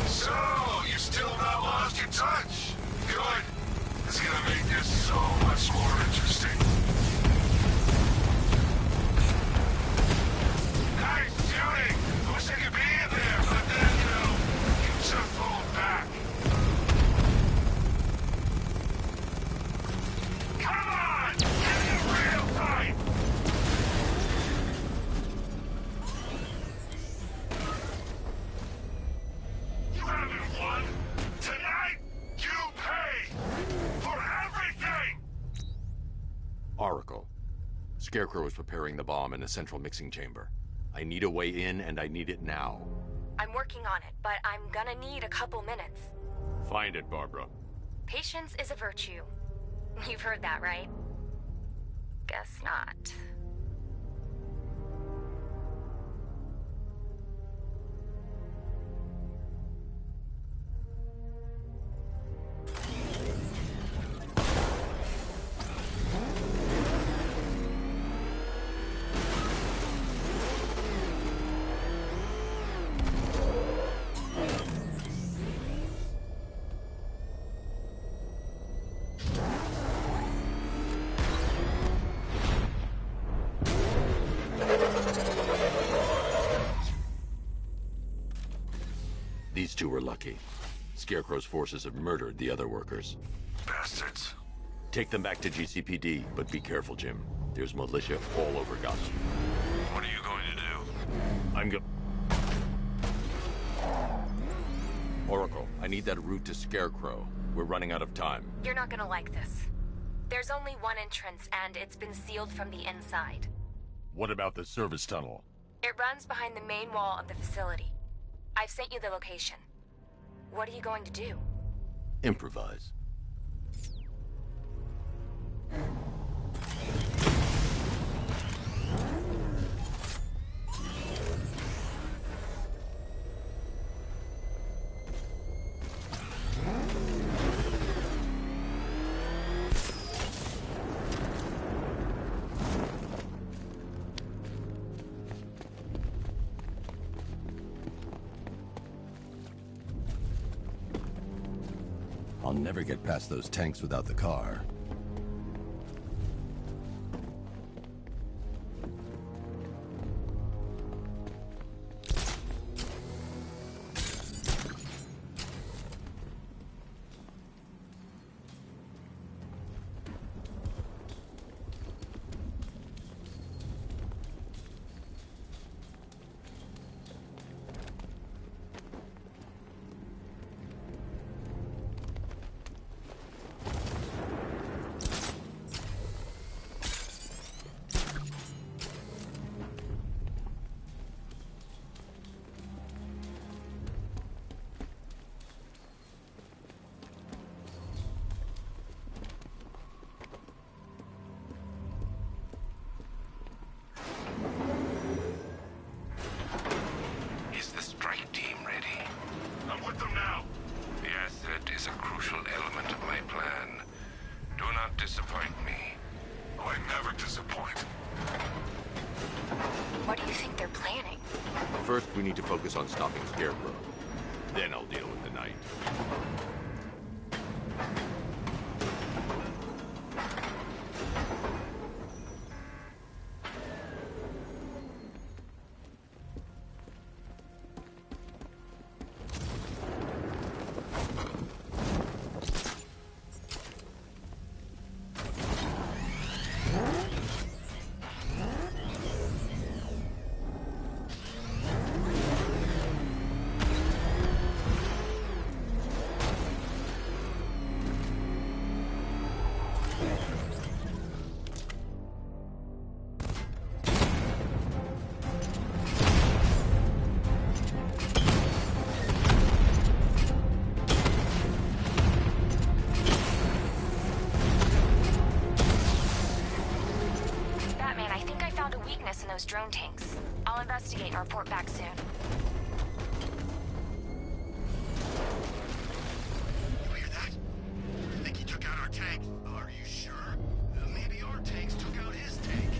So, you still not lost your touch? Good. It's gonna make this so much more interesting. Nice shooting! I wish I could be in there, but then, you just pulled back. Come on! Give me a real fight! You haven't won! Tonight, you pay! For everything! Oracle. Scarecrow is preparing the bomb in a central mixing chamber. I need a way in, and I need it now. I'm working on it, but I'm gonna need a couple minutes. Find it, Barbara. Patience is a virtue. You've heard that, right? Guess not. These two were lucky. Scarecrow's forces have murdered the other workers. Bastards. Take them back to GCPD, but be careful, Jim. There's militia all over Gotham. What are you going to do? I'm Oracle, I need that route to Scarecrow. We're running out of time. You're not gonna like this. There's only one entrance, and it's been sealed from the inside. What about the service tunnel? It runs behind the main wall of the facility. I've sent you the location. What are you going to do? Improvise. I'll never get past those tanks without the car. not disappoint. What do you think they're planning? First, we need to focus on stopping Scarecrow. Then I'll deal with the Knight. In those drone tanks. I'll investigate and report back soon. You hear that? I think he took out our tank. Are you sure? Maybe our tanks took out his tank.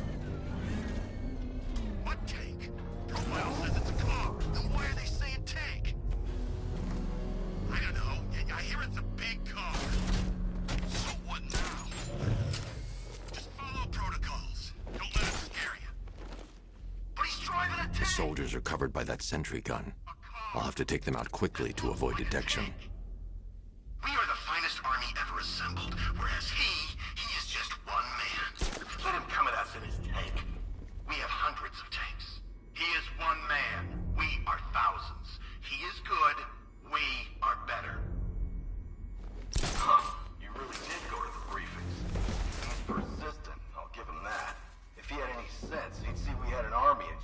What tank? Profile says it's a car. Then why are they saying tank? I don't know. I hear it's a big car. So what now? Just follow protocols. Don't let it scare you. The soldiers are covered by that sentry gun. I'll have to take them out quickly to avoid detection. We are the finest army ever assembled, whereas he is just one man. Let him come at us in his tank. We have hundreds of tanks. He is one man. We are thousands. He is good. We are better. Huh. You really did go to the briefings. He's persistent, I'll give him that. If he had any sense, he'd see we had an army and...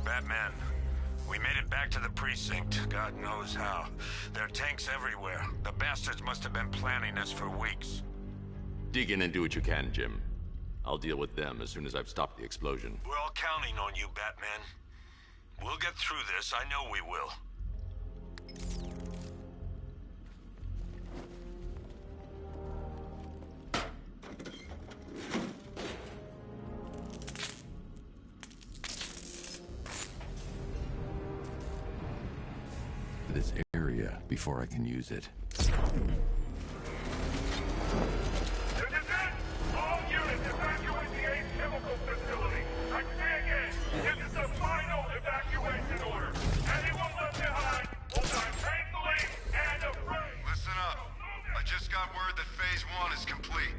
Batman, we made it back to the precinct, God knows how. There are tanks everywhere. The bastards must have been planning this for weeks. Dig in and do what you can, Jim. I'll deal with them as soon as I've stopped the explosion. We're all counting on you, Batman. We'll get through this, I know we will. This area before I can use it. All units evacuate the Ace Chemical Facility. I say again, this is the final evacuation order. Anyone left behind will die painfully and afraid. Listen up. I just got word that Phase 1 is complete.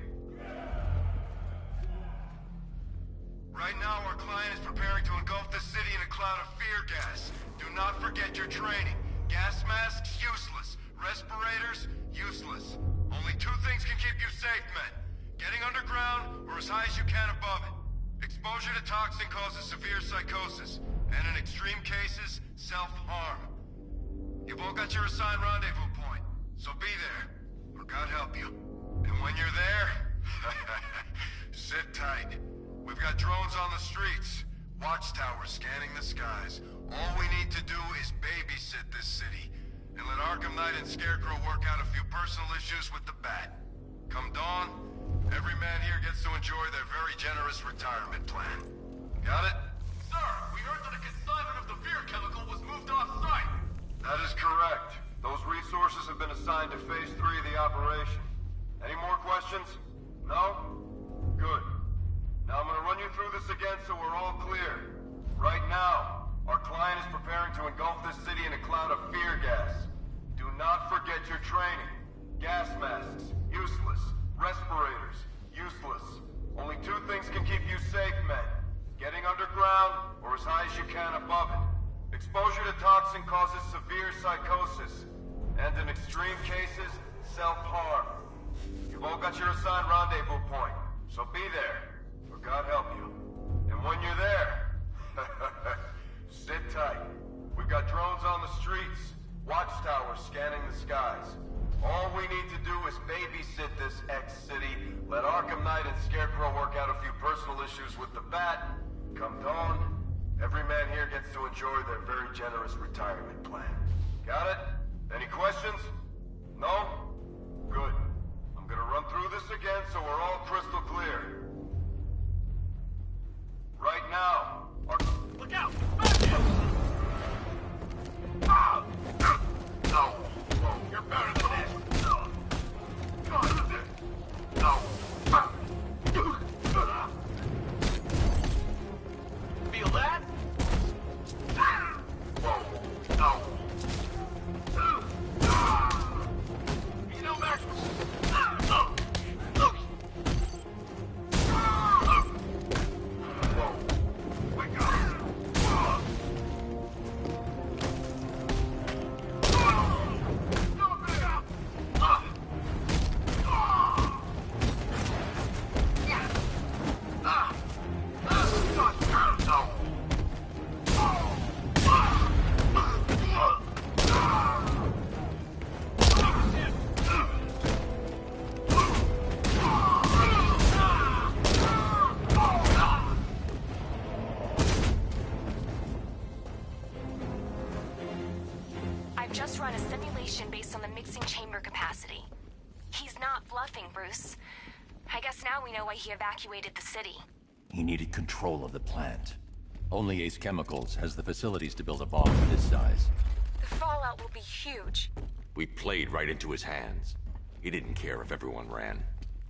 Right now, our client is preparing to engulf the city in a cloud of fear gas. Do not forget your training. Gas masks, useless. Respirators, useless. Only two things can keep you safe, men. Getting underground, or as high as you can above it. Exposure to toxin causes severe psychosis, and in extreme cases, self-harm. You've all got your assigned rendezvous point, so be there, or God help you. And when you're there, sit tight. We've got drones on the streets, watchtowers scanning the skies. All we need to do is babysit this city, and let Arkham Knight and Scarecrow work out a few personal issues with the Bat. Come dawn, every man here gets to enjoy their very generous retirement plan. Got it? Sir, we heard that a consignment of the fear chemical was moved off-site. That is correct. Those resources have been assigned to Phase 3 of the operation. Any more questions? No? Good. Now I'm gonna run you through this again so we're all clear. Right now, our client is preparing to engulf this city in a cloud of fear gas. Do not forget your training. Gas masks, useless. Respirators, useless. Only two things can keep you safe, men. Getting underground, or as high as you can above it. Exposure to toxin causes severe psychosis. And in extreme cases, self-harm. You've all got your assigned rendezvous point, so be there, or God help you. And when you're there, sit tight. We've got drones on the streets, watchtowers scanning the skies. All we need to do is babysit this X-City, let Arkham Knight and Scarecrow work out a few personal issues with the Bat. Come dawn, every man here gets to enjoy their very generous retirement plan. Got it? Any questions? No? Good. I'm gonna run through this again so we're all crystal clear. Right now, look out! Ah! No! Whoa, you're better than this! No! Feel that? Whoa! No! You know, Max. Just run a simulation based on the mixing chamber capacity. He's not bluffing, Bruce. I guess now we know why he evacuated the city. He needed control of the plant. Only Ace Chemicals has the facilities to build a bomb of this size. The fallout will be huge. We played right into his hands. He didn't care if everyone ran.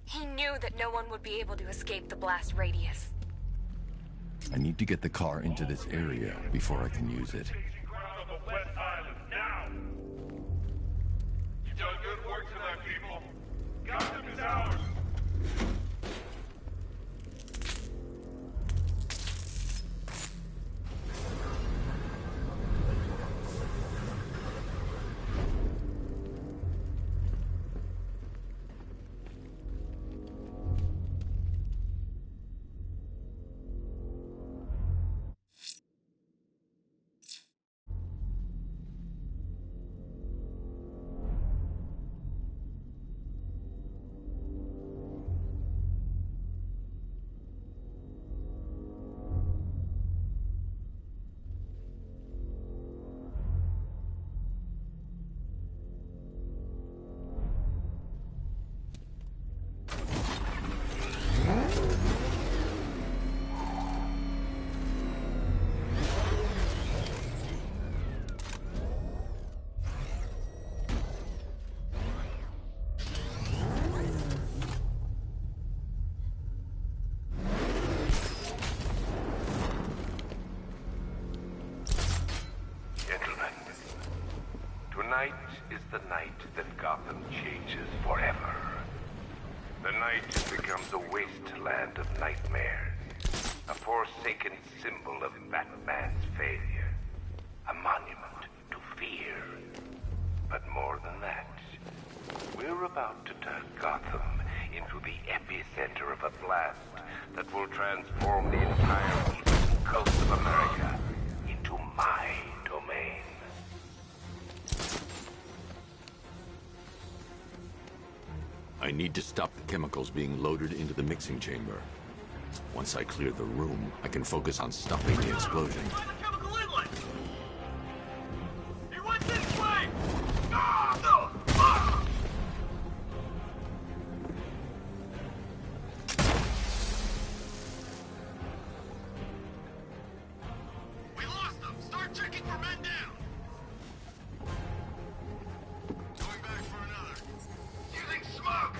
He knew that no one would be able to escape the blast radius. I need to get the car into this area before I can use it. You've done good work tonight, people. Gotham is ours. Tonight is the night that Gotham changes forever. The night becomes a wasteland of nightmares, a forsaken symbol of Batman's failure, a monument to fear. But more than that, we're about to turn Gotham into the epicenter of a blast that will transform the entire eastern coast of America into my domain. I need to stop the chemicals being loaded into the mixing chamber. Once I clear the room, I can focus on stopping the explosion. Find the chemical inlet! He went this way! We lost them! Start checking for men down! Going back for another. Using smoke!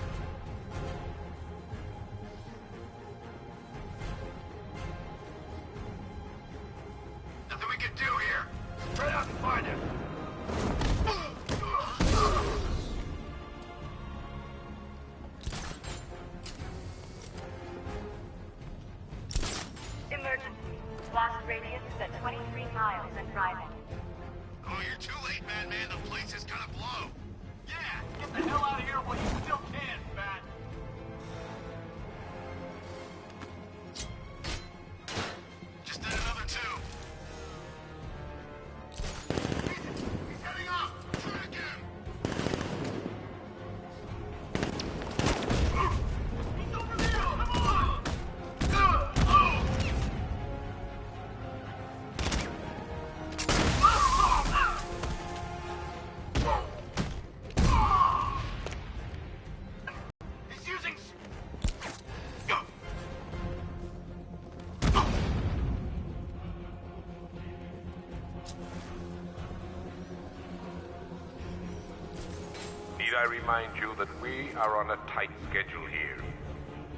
I remind you that we are on a tight schedule here.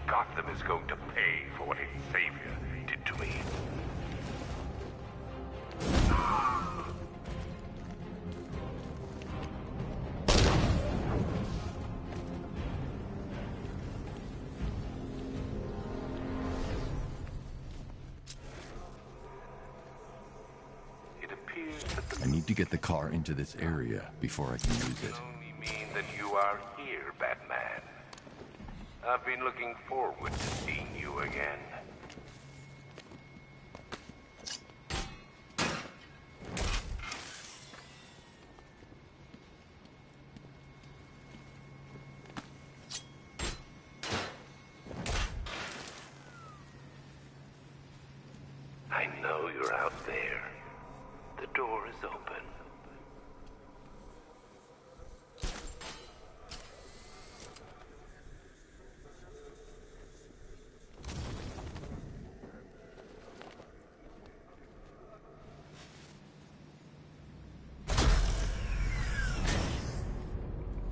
Gotham is going to pay for what its savior did to me. I need to get the car into this area before I can use it. Only mean that you are here, Batman. I've been looking forward to seeing you again. I know you're out there. The door is open.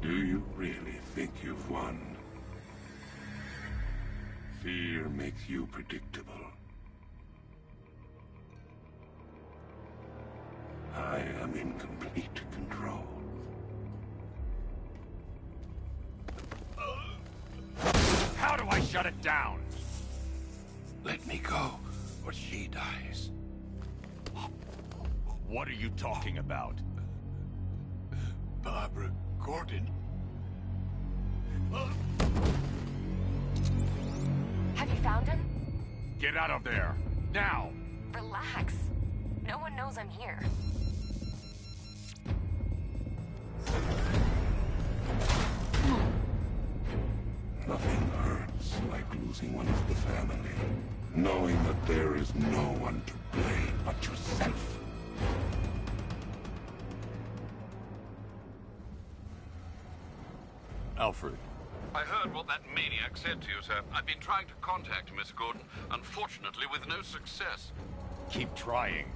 Do you really think you've won? Fear makes you predictable. I am in complete control. How do I shut it down? Let me go, or she dies. What are you talking about? Barbara Gordon. Have you found him? Get out of there! Now! Relax. No one knows I'm here. Nothing hurts like losing one of the family. Knowing that there is no one to blame but yourself. Alfred. I heard what that maniac said to you, sir. I've been trying to contact Miss Gordon, unfortunately with no success. Keep trying.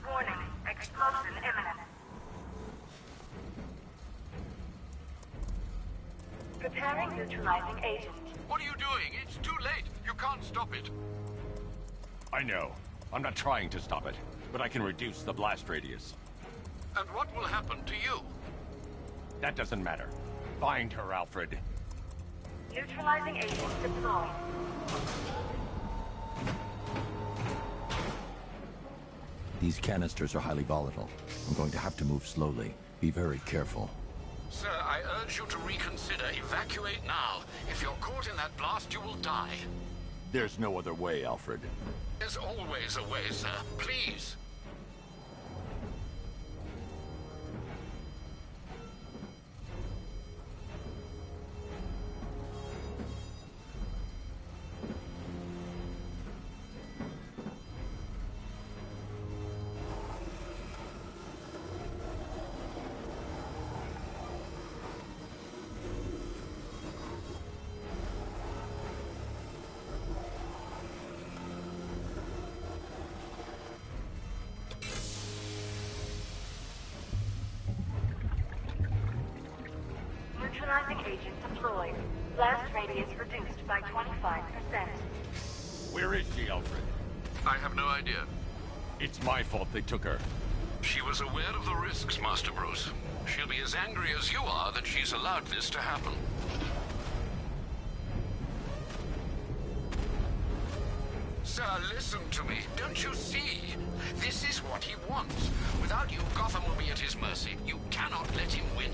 Warning, explosion imminent. Preparing neutralizing agent. What are you doing? It's too late. You can't stop it. I know. I'm not trying to stop it, but I can reduce the blast radius. And what will happen to you? That doesn't matter. Find her, Alfred. Neutralizing agent deployed. These canisters are highly volatile. I'm going to have to move slowly. Be very careful. Sir, I urge you to reconsider. Evacuate now. If you're caught in that blast, you will die. There's no other way, Alfred. There's always a way, sir. Please. Neutralizing agent deployed. Blast radius reduced by 25%. Where is she, Alfred? I have no idea. It's my fault they took her. She was aware of the risks, Master Bruce. She'll be as angry as you are that she's allowed this to happen. Sir, listen to me. Don't you see? This is what he wants. Without you, Gotham will be at his mercy. You cannot let him win.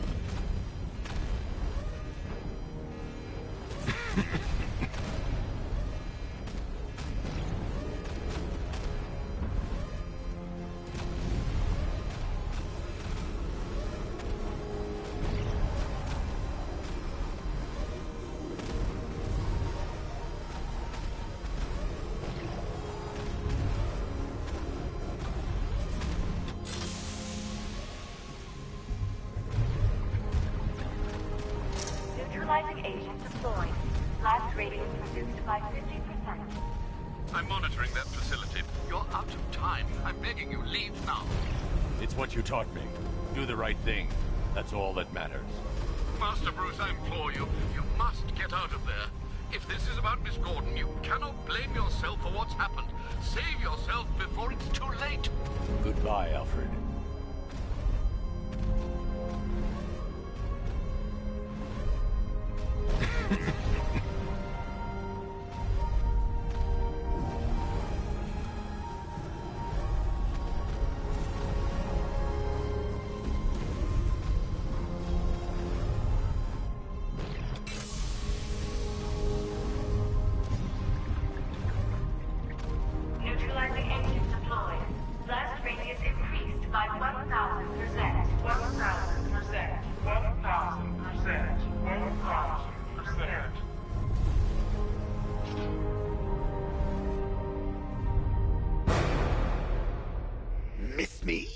Neutralizing agent deployed. Blast radius reduced by 50%. I'm monitoring that facility. You're out of time. I'm begging you, leave now. It's what you taught me. Do the right thing. That's all that matters. Master Bruce, I implore you, you must get out of there. If this is about Miss Gordon, you cannot blame yourself for what's happened. Save yourself before it's too late. Goodbye, Alfred. Neutralizing engines deployed. Blast radius increased by 1,000%. 1,000%. 1,000%. 1,000%. Miss me?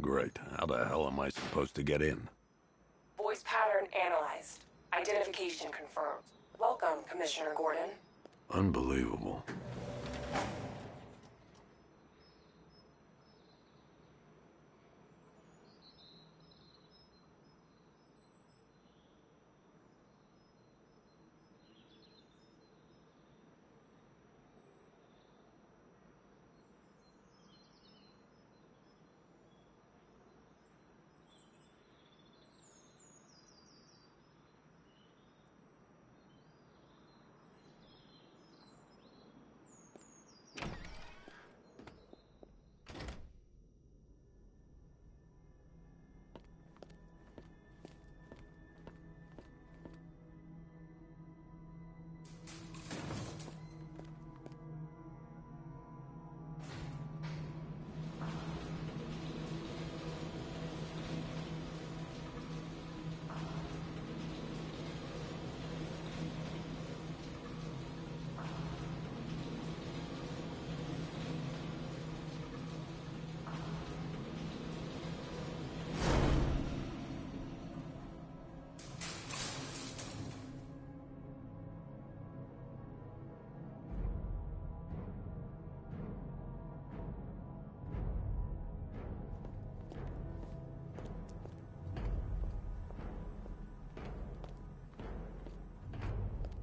Great. How the hell am I supposed to get in? Voice pattern analyzed. Identification confirmed. Welcome, Commissioner Gordon. Unbelievable.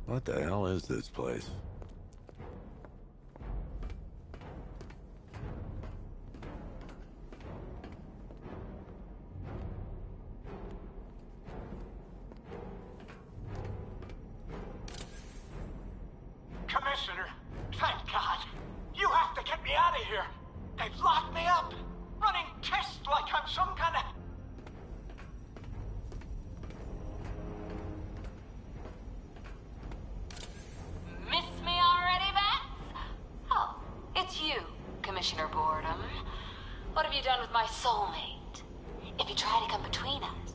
What the hell is this place? Commissioner, thank God. You have to get me out of here. They've locked me up, running tests like I'm some kind of... Miss me already, Bats? Oh, it's you, Commissioner Boredom. What have you done with my soulmate? If you try to come between us,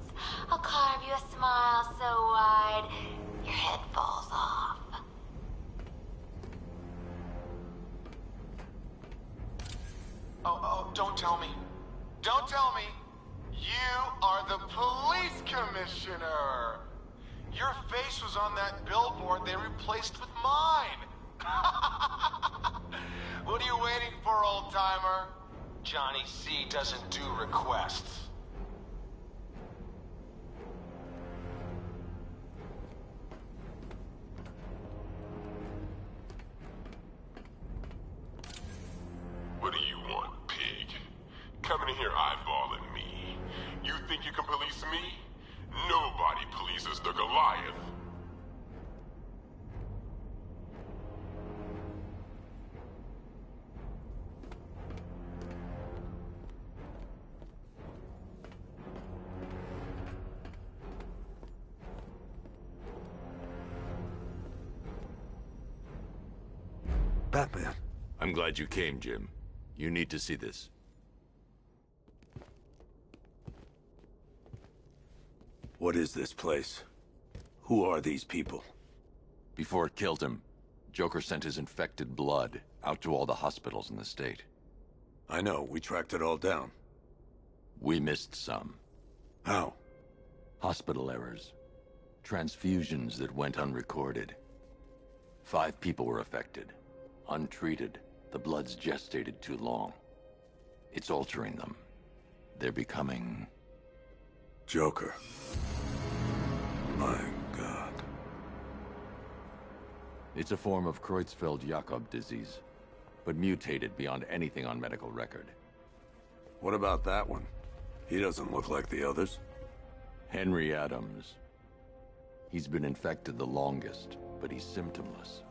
I'll carve you a smile so wide, your head falls off. Oh, don't tell me. Don't tell me. You are the police commissioner. Your face was on that billboard they replaced with mine. What are you waiting for, old-timer? Johnny C doesn't do requests. Batman. I'm glad you came, Jim. You need to see this. What is this place? Who are these people? Before it killed him, Joker sent his infected blood out to all the hospitals in the state. I know, we tracked it all down. We missed some. How? Hospital errors. Transfusions that went unrecorded. 5 people were affected. Untreated, the blood's gestated too long. It's altering them. They're becoming... Joker. My God. It's a form of Creutzfeldt-Jakob disease, but mutated beyond anything on medical record. What about that one? He doesn't look like the others. Henry Adams. He's been infected the longest, but he's symptomless.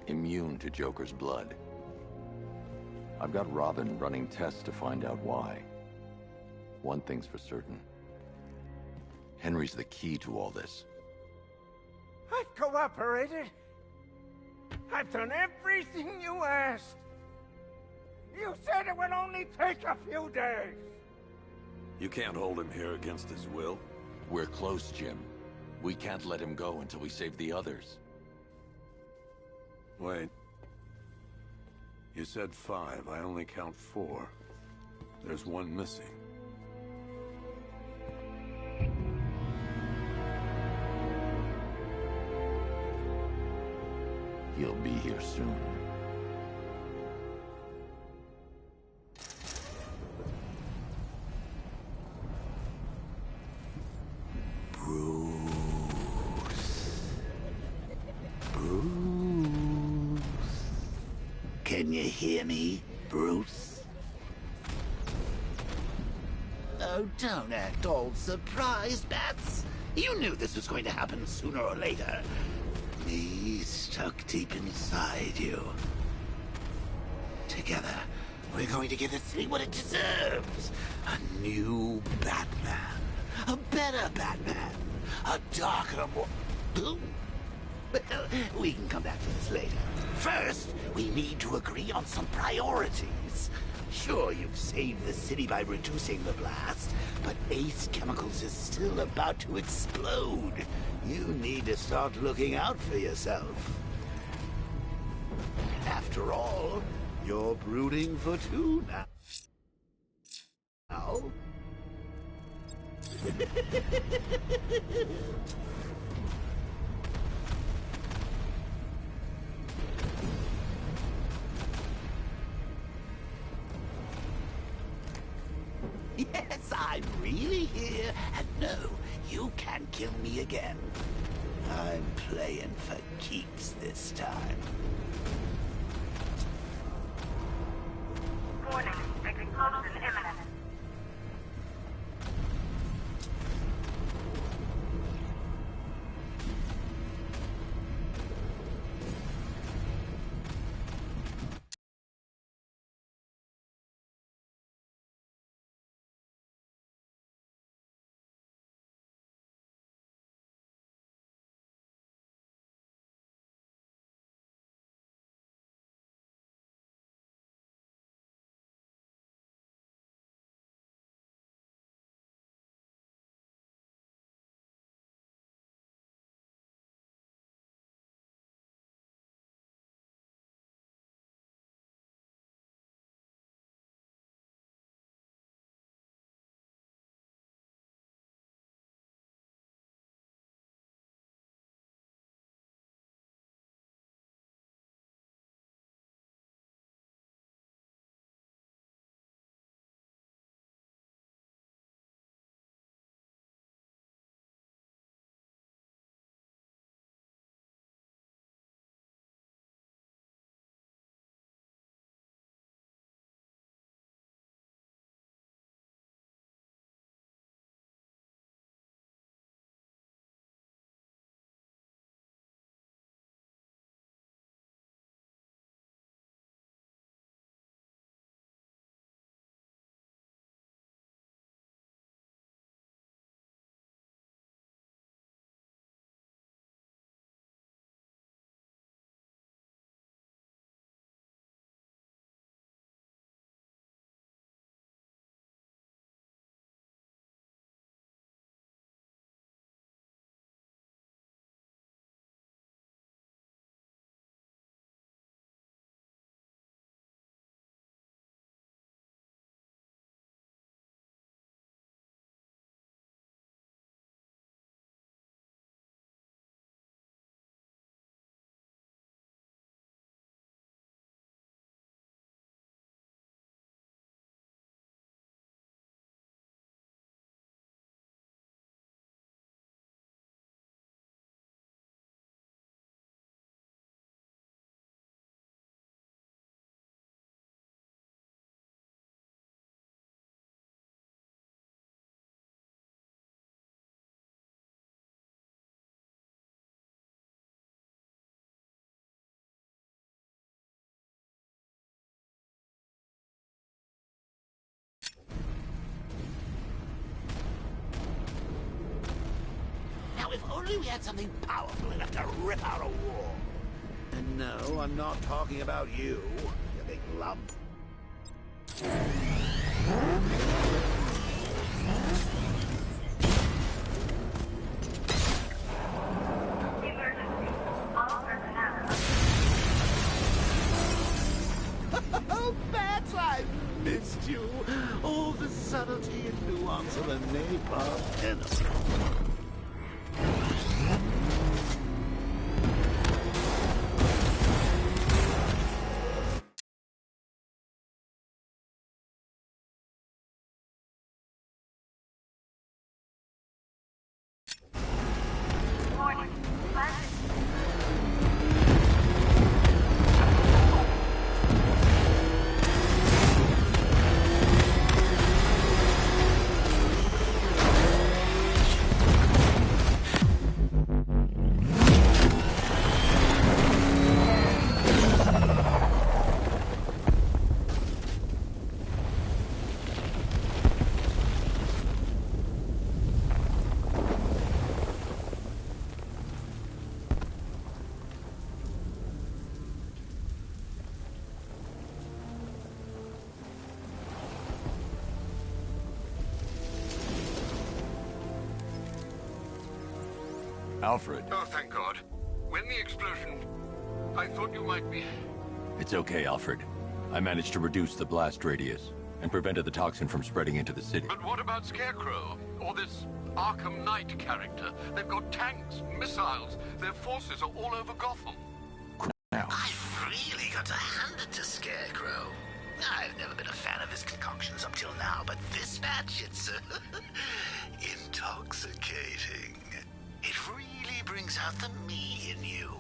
Immune to Joker's blood. I've got Robin running tests to find out why. One thing's for certain. Henry's the key to all this. I've cooperated. I've done everything you asked. You said it would only take a few days. You can't hold him here against his will. We're close, Jim. We can't let him go until we save the others. Wait. You said 5. I only count 4. There's one missing. He'll be here soon. Can you hear me, Bruce? Oh, don't act all surprised, Bats. You knew this was going to happen sooner or later. Me stuck deep inside you. Together, we're going to give the city what it deserves. A new Batman. A better Batman. A darker, more... Well, we can come back to this later. First, we need to agree on some priorities. Sure, you've saved the city by reducing the blast, but Ace Chemicals is still about to explode. You need to start looking out for yourself. After all, you're brooding for 2 now. Yes, I'm really here, and no, you can't kill me again. I'm playing for keeps this time. Warning, explosion imminent. only we had something powerful enough to rip out a wall. And no, I'm not talking about you, you big lump. Oh, Bats, I missed you. All the subtlety and nuance of a napalm enemy. Alfred. Oh, thank God. When the explosion... I thought you might be... It's okay, Alfred. I managed to reduce the blast radius and prevented the toxin from spreading into the city. But what about Scarecrow? Or this Arkham Knight character? They've got tanks, missiles. Their forces are all over Gotham. I've really got to hand it to Scarecrow. I've never been a fan of his concoctions up till now, but this batch, it's intoxicating. It really brings out the me in you.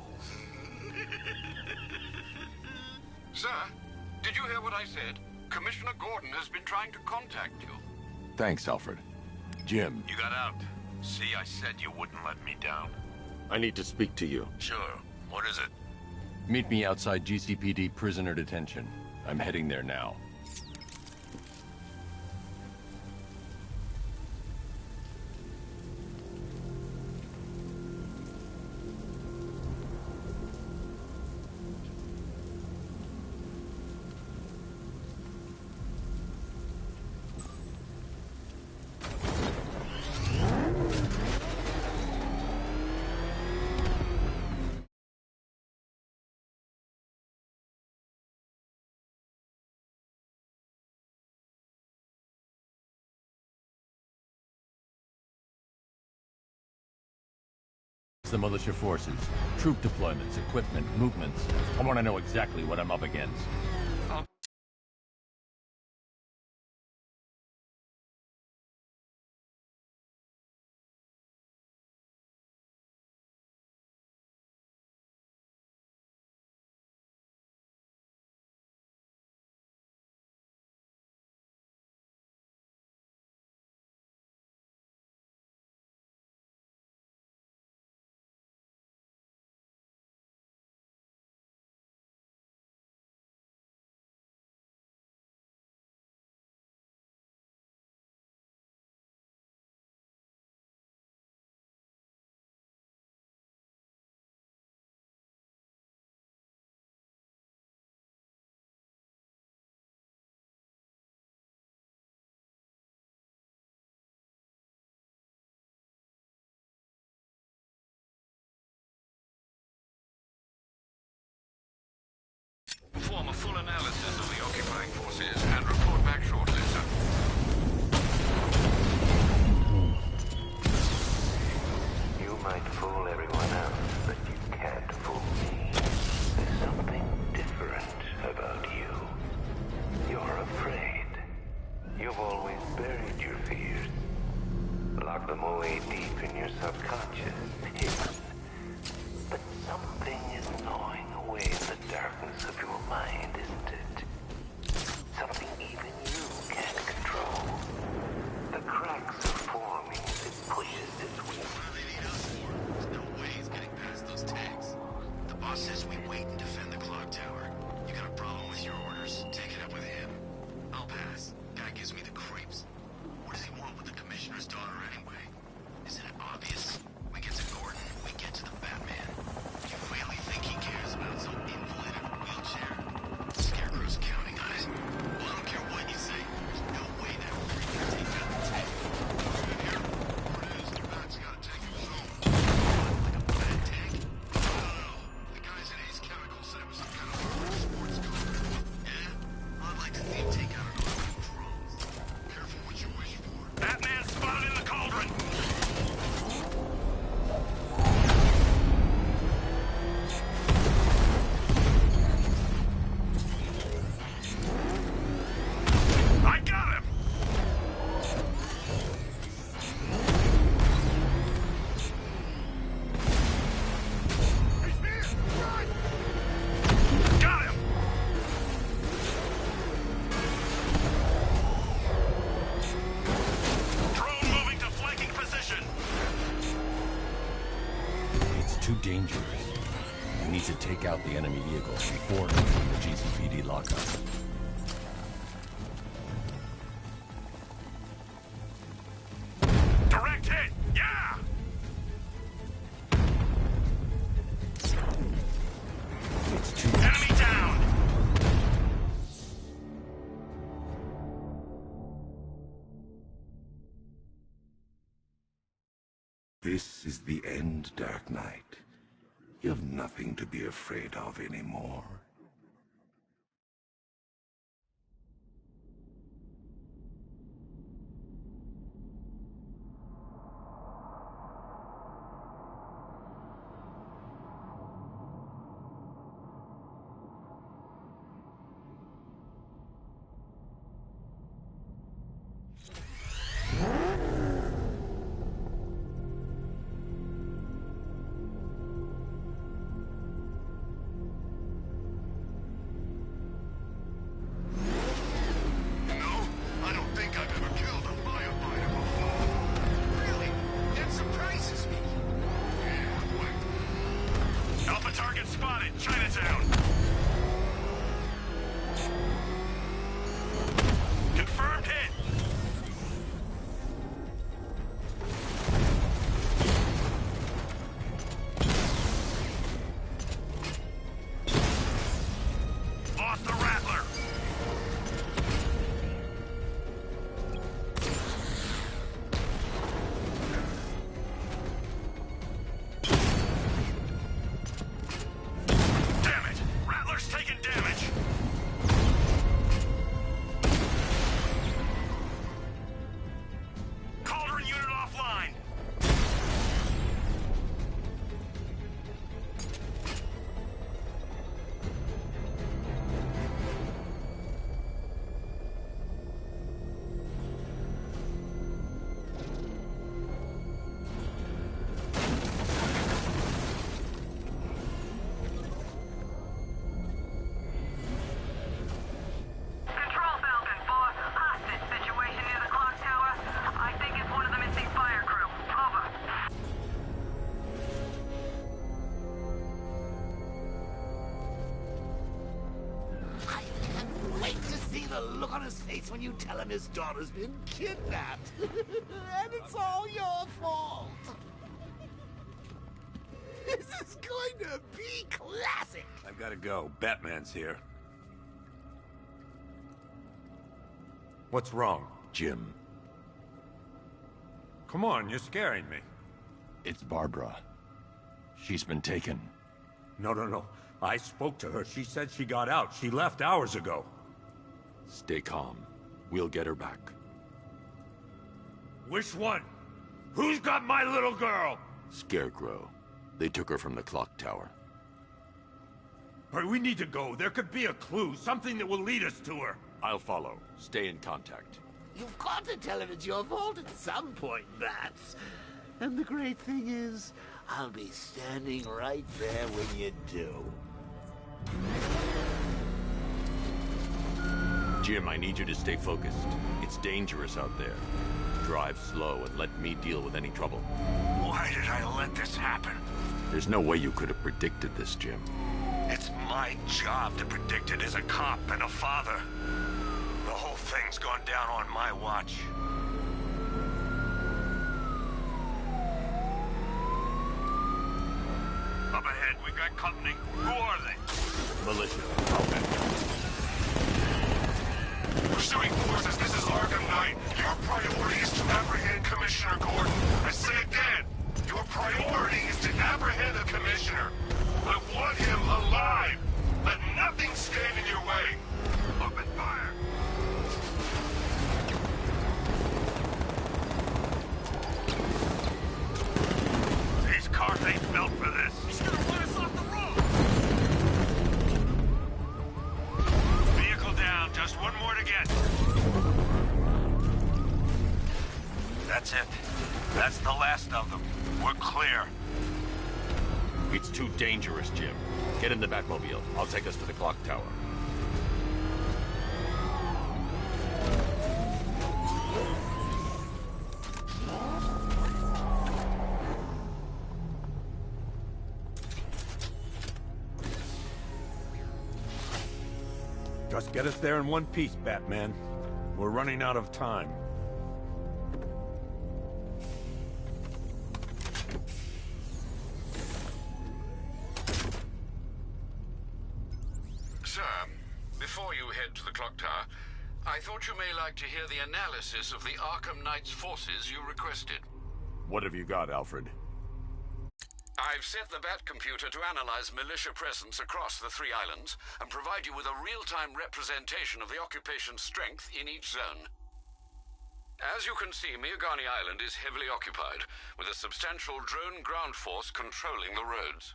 Sir, did you hear what I said? Commissioner Gordon has been trying to contact you. Thanks, Alfred. Jim. You got out. See, I said you wouldn't let me down. I need to speak to you. Sure. What is it? Meet me outside GCPD prisoner detention. I'm heading there now. The militia forces, troop deployments, equipment, movements. I want to know exactly what I'm up against. Perform a full analysis of the occupying forces and report back shortly, sir. You might fool everyone else, but you can't fool me. There's something different about you. You're afraid. You've always buried your fears. Locked them away deep in your subconscious, hidden. But something is gnawing away in the darkness of your mind, isn't it? Something even you can't control. The cracks are forming as it pushes its way. What do they need us for? There's no way he's getting past those tanks. The boss says we wait and defend the clock tower. You got a problem with your orders? Take it up with him. I'll pass. Guy gives me the creeps. What does he want with the commissioner's daughter anyway? Isn't it obvious? We get to Gordon too dangerous. We need to take out the enemy vehicle before entering the GCPD lockup. Direct hit! Yeah! It's too... Enemy down! This is the end, Dark Knight. You have nothing to be afraid of anymore. Look on his face when you tell him his daughter's been kidnapped. And it's all your fault. This is going to be classic. I've got to go. Batman's here. What's wrong? Jim. Come on, you're scaring me. It's Barbara. She's been taken. No. I spoke to her. She said she got out. She left hours ago. Stay calm. We'll get her back. Which one? Who's got my little girl? Scarecrow. They took her from the clock tower. All right, we need to go. There could be a clue, something that will lead us to her. I'll follow. Stay in contact. You've got to tell him it's your fault at some point, Bats. And the great thing is, I'll be standing right there when you do. Jim, I need you to stay focused. It's dangerous out there. Drive slow and let me deal with any trouble. Why did I let this happen? There's no way you could have predicted this, Jim. It's my job to predict it as a cop and a father. The whole thing's gone down on my watch. Up ahead, we got company. Who are they? Militia. Pursuing forces, this is Arkham Knight. Your priority is to apprehend Commissioner Gordon. I say again, your priority is to apprehend the Commissioner. I want him alive. Let nothing stand in your way. Open fire. These cars ain't built for this. He's gonna run us off the road. Vehicle down. Just one more to get. That's it. That's the last of them. We're clear. It's too dangerous, Jim. Get in the Batmobile. I'll take us to the clock tower. Just get us there in one piece, Batman. We're running out of time. Sir, before you head to the clock tower, I thought you may like to hear the analysis of the Arkham Knight's forces you requested. What have you got, Alfred? I've set the Bat computer to analyze militia presence across the 3 islands and provide you with a real-time representation of the occupation's strength in each zone. As you can see, Miagani Island is heavily occupied, with a substantial drone ground force controlling the roads.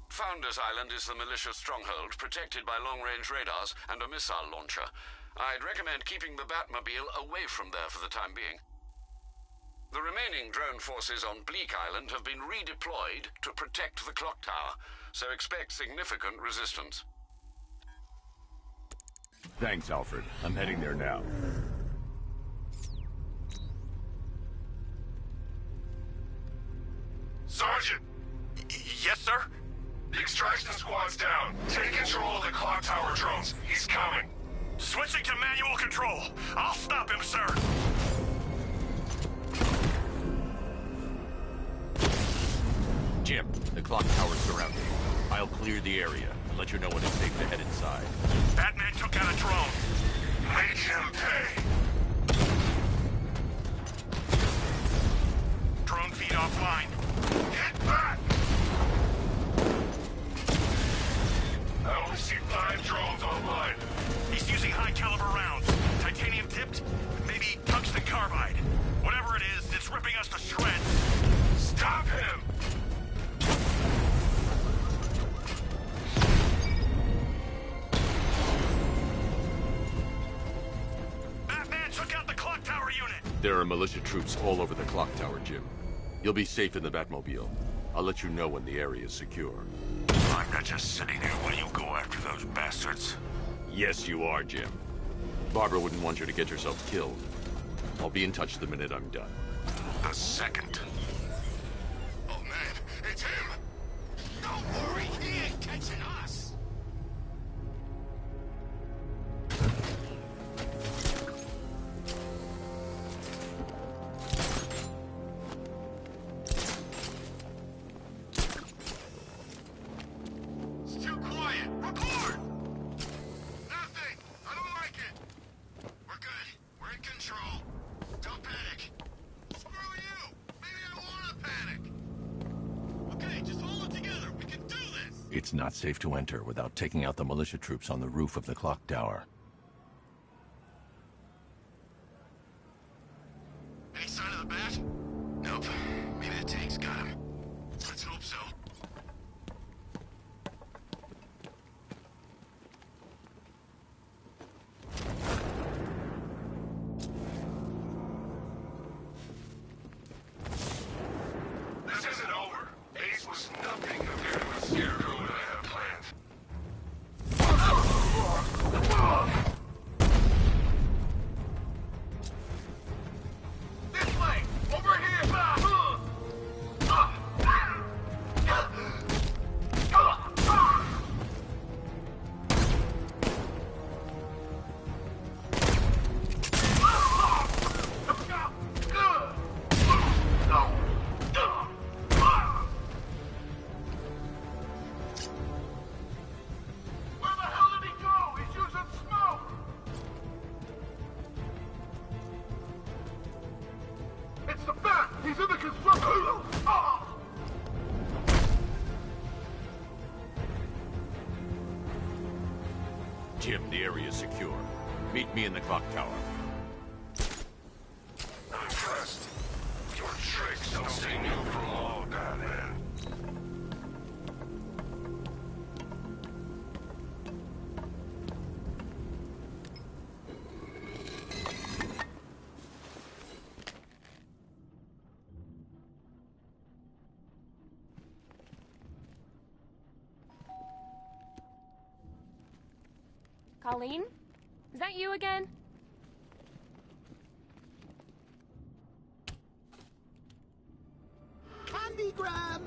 Founders Island is the militia stronghold, protected by long-range radars and a missile launcher. I'd recommend keeping the Batmobile away from there for the time being. The remaining drone forces on Bleak Island have been redeployed to protect the clock tower, so expect significant resistance. Thanks, Alfred. I'm heading there now. Sergeant! Yes, sir? The extraction squad's down. Take control of the clock tower drones. He's coming. Switching to manual control. I'll stop him, sir. Jim, the clock tower's surrounded. I'll clear the area and let you know when it's safe to head inside. Batman took out a drone. Make him pay. Drone feed offline. Get back! I only see 5 drones online. He's using high-caliber rounds. Titanium tipped? Maybe tungsten carbide. Whatever it is, it's ripping us to shreds. Stop him! Batman took out the clock tower unit! There are militia troops all over the clock tower, Jim. You'll be safe in the Batmobile. I'll let you know when the area is secure. I'm not just sitting here while you go after those bastards. Yes, you are, Jim. Barbara wouldn't want you to get yourself killed. I'll be in touch the minute I'm done. The second. Oh man, it's him! Don't worry, he ain't catching us! It's too quiet! Record! Nothing! I don't like it! We're good. We're in control. Don't panic. Screw you! Maybe I wanna panic! Okay, just hold it together. We can do this! It's not safe to enter without taking out the militia troops on the roof of the clock tower. Any sign of the bat? Nope. Maybe the tank's got him. Let's hope so. This isn't over. Ace was nothing compared to what Scarecrow and I have planned. This way! Over here! Where the hell did he go? He's using smoke! It's the bat! He's in the construction! Jim, the area is secure. Meet me in the clock tower. I'm impressed. Your tricks don't stay new for long, Batman. Colleen? Is that you again? Candy grab!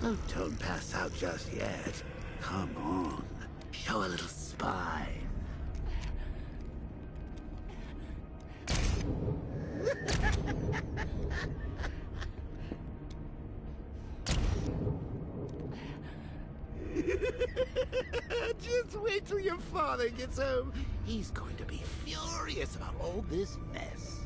Oh, don't pass out just yet. Come on. Show a little spine. Just wait till your father gets home. He's going to be furious about all this mess.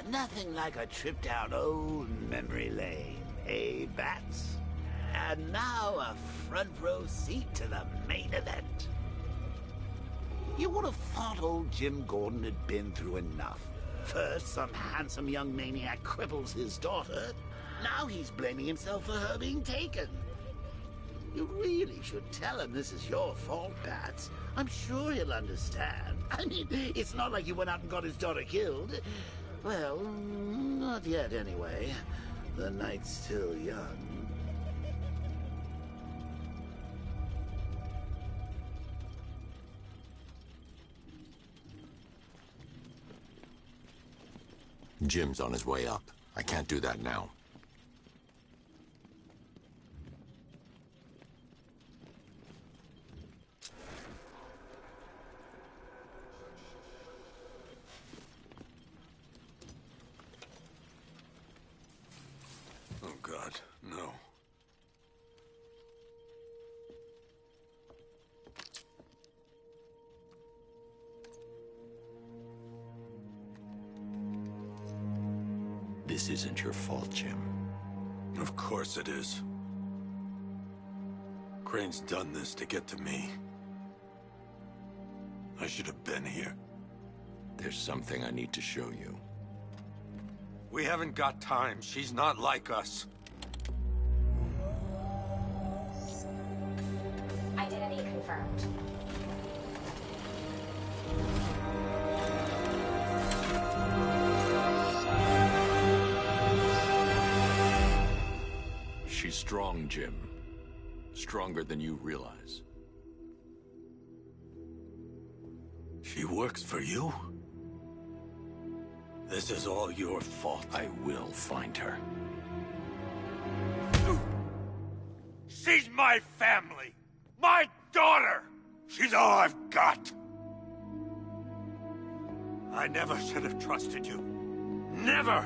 Nothing like a trip down old memory lane, eh, Bats? And now a front row seat to the main event. You would have thought old Jim Gordon had been through enough. First, some handsome young maniac cripples his daughter. Now he's blaming himself for her being taken. You really should tell him this is your fault, Bats. I'm sure he'll understand. I mean, it's not like you went out and got his daughter killed. Well, not yet anyway. The night's still young. Jim's on his way up. I can't do that now. Oh, God, no. This isn't your fault, Jim. Of course it is. Crane's done this to get to me. I should have been here. There's something I need to show you. We haven't got time. She's not like us. Identity confirmed. She's strong, Jim. Stronger than you realize. She works for you? This is all your fault. I will find her. She's my family! My daughter! She's all I've got! I never should have trusted you. Never!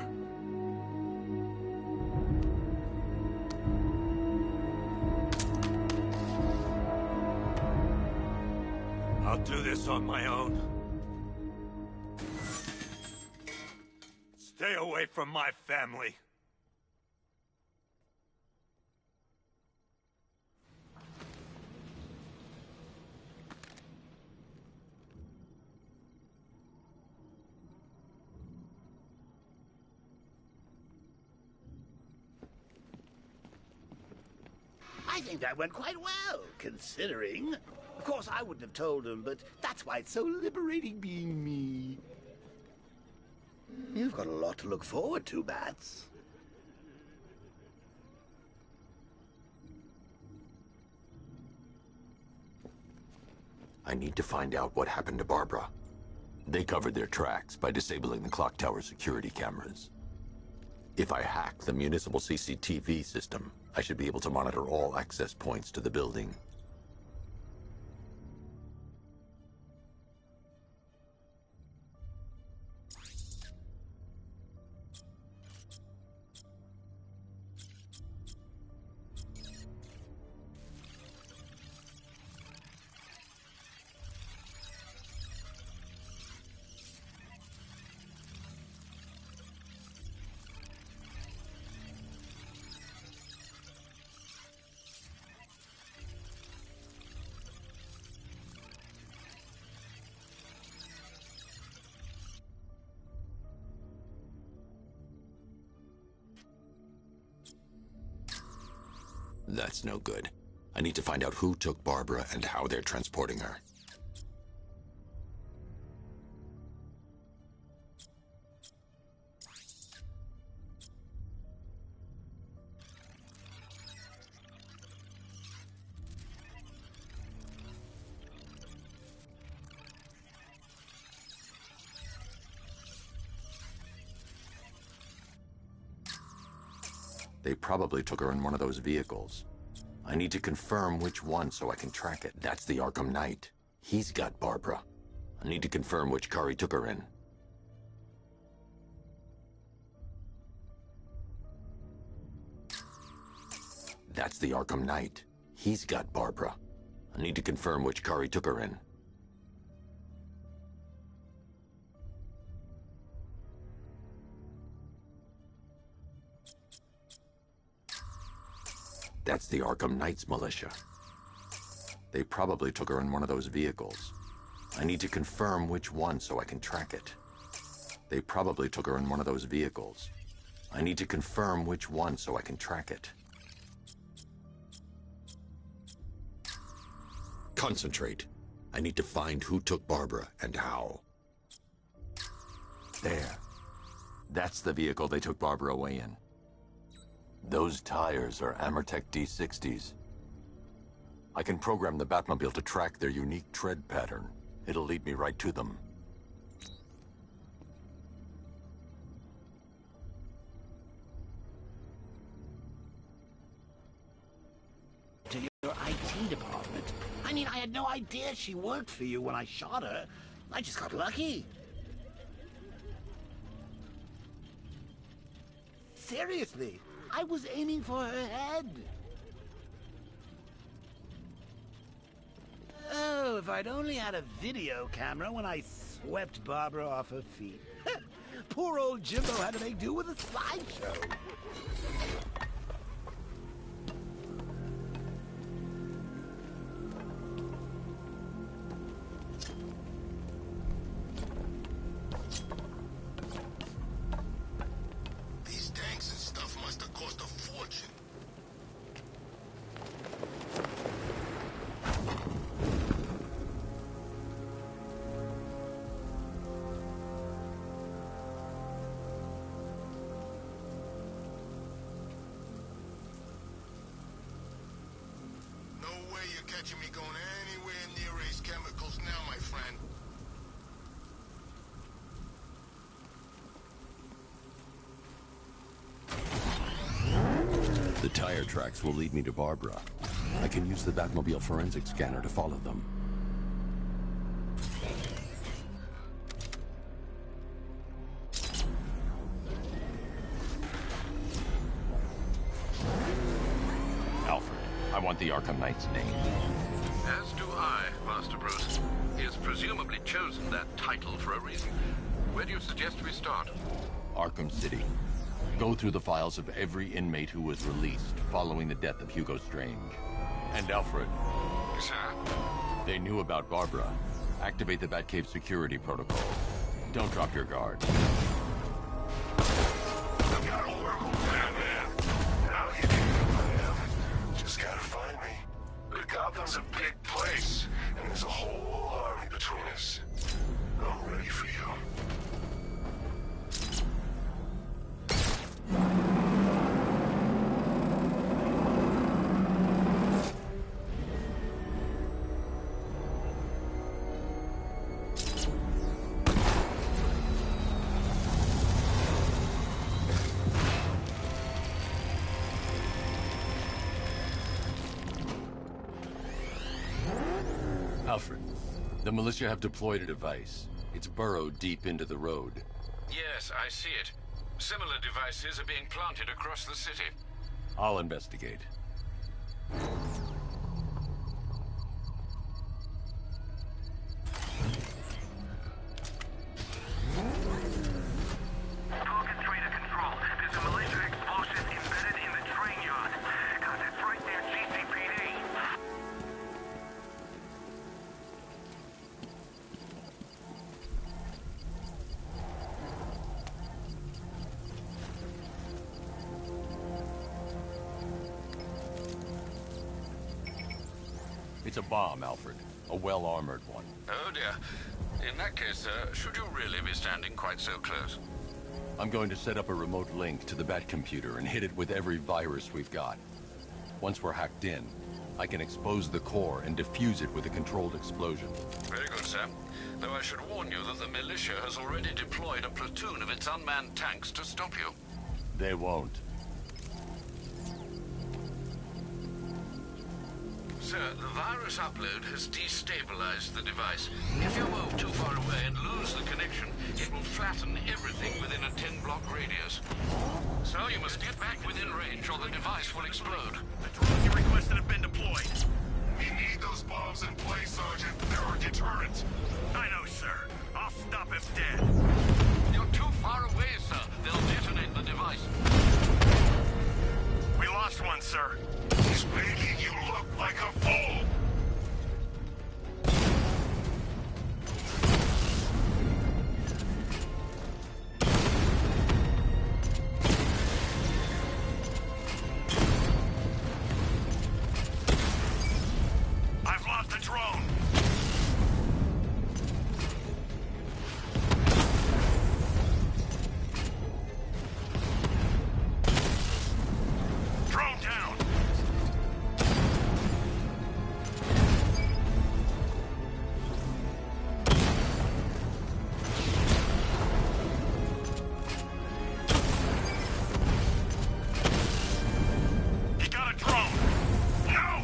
I'll do this on my own. Stay away from my family. I think that went quite well, considering. Of course, I wouldn't have told him, but that's why it's so liberating being me. You've got a lot to look forward to, Bats. I need to find out what happened to Barbara. They covered their tracks by disabling the clock tower security cameras. If I hack the municipal CCTV system, I should be able to monitor all access points to the building. That's no good. I need to find out who took Barbara and how they're transporting her. They probably took her in one of those vehicles. I need to confirm which one so I can track it. That's the Arkham Knight. He's got Barbara. I need to confirm which car he took her in. That's the Arkham Knight. He's got Barbara. I need to confirm which car he took her in. That's the Arkham Knight's militia. They probably took her in one of those vehicles. I need to confirm which one so I can track it. They probably took her in one of those vehicles. I need to confirm which one so I can track it. Concentrate. I need to find who took Barbara and how. There. That's the vehicle they took Barbara away in. Those tires are Amertech D60s. I can program the Batmobile to track their unique tread pattern. It'll lead me right to them. To your IT department. I mean, I had no idea she worked for you when I shot her. I just got lucky. Seriously. I was aiming for her head. Oh, if I'd only had a video camera when I swept Barbara off her feet. Poor old Jimbo had to make do with a slideshow. These tanks and stuff must have cost a fortune. you're catching me going anywhere near Ace Chemicals now, my friend. The tire tracks will lead me to Barbara. I can use the Batmobile forensic scanner to follow them. Alfred, I want the Arkham Knight's name. As do I, Master Bruce. He has presumably chosen that title for a reason. Where do you suggest we start? Arkham City. Go through the files of every inmate who was released following the death of Hugo Strange. And Alfred. Sir. They knew about Barbara. Activate the Batcave security protocol. Don't drop your guard. Just gotta find me. But Gotham's a big place, and there's a whole army between us. I'm ready for you. Alfred, the militia have deployed a device. It's burrowed deep into the road. Yes, I see it. Similar devices are being planted across the city. I'll investigate. Target trader control. There's a militia explosive embedded in the train yard. God, that's right near GCPD. It's a bomb, Alfred. A well-armored one. Oh dear. In that case, should you really be standing quite so close? I'm going to set up a remote link to the Batcomputer and hit it with every virus we've got. Once we're hacked in, I can expose the core and defuse it with a controlled explosion. Very good, sir. Though I should warn you that the militia has already deployed a platoon of its unmanned tanks to stop you. They won't. Sir, the virus upload has destabilized the device. If you move too far away and lose the connection, it will flatten everything within a 10-block radius. So you must get back within range or the device will explode. The drones you requested have been deployed. We need those bombs in place, Sergeant. They're our deterrent. I know, sir. I'll stop him dead. You're too far away, sir. They'll detonate the device. We lost one, sir. He's making you look like a fool. I've lost the drone. Drone down. He got a drone. No!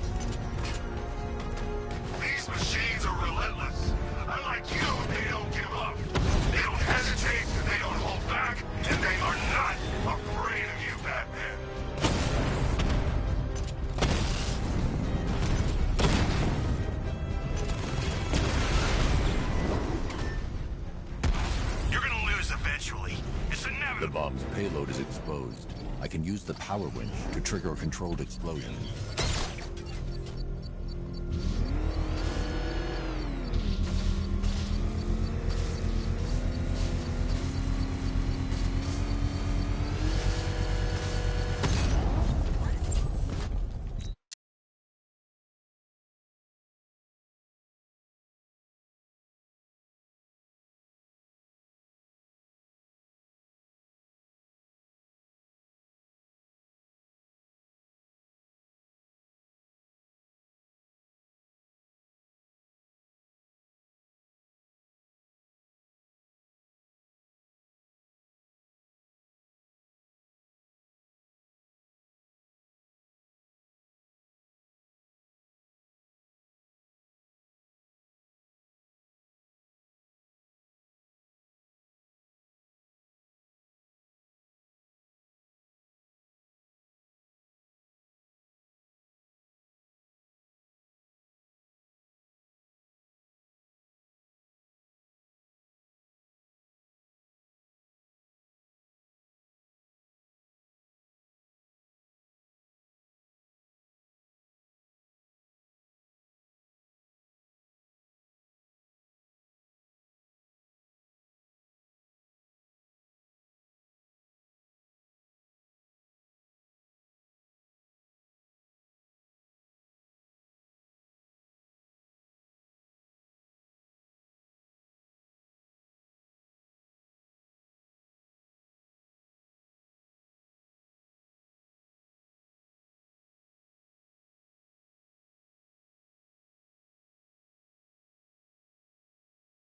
These machines are relentless. Unlike you, they don't give up. They don't hesitate, they don't hold back, and they are not afraid of you, Batman. You're gonna lose eventually. It's The inevitable. bomb's payload is exposed. I can use the power winch to trigger a controlled explosion.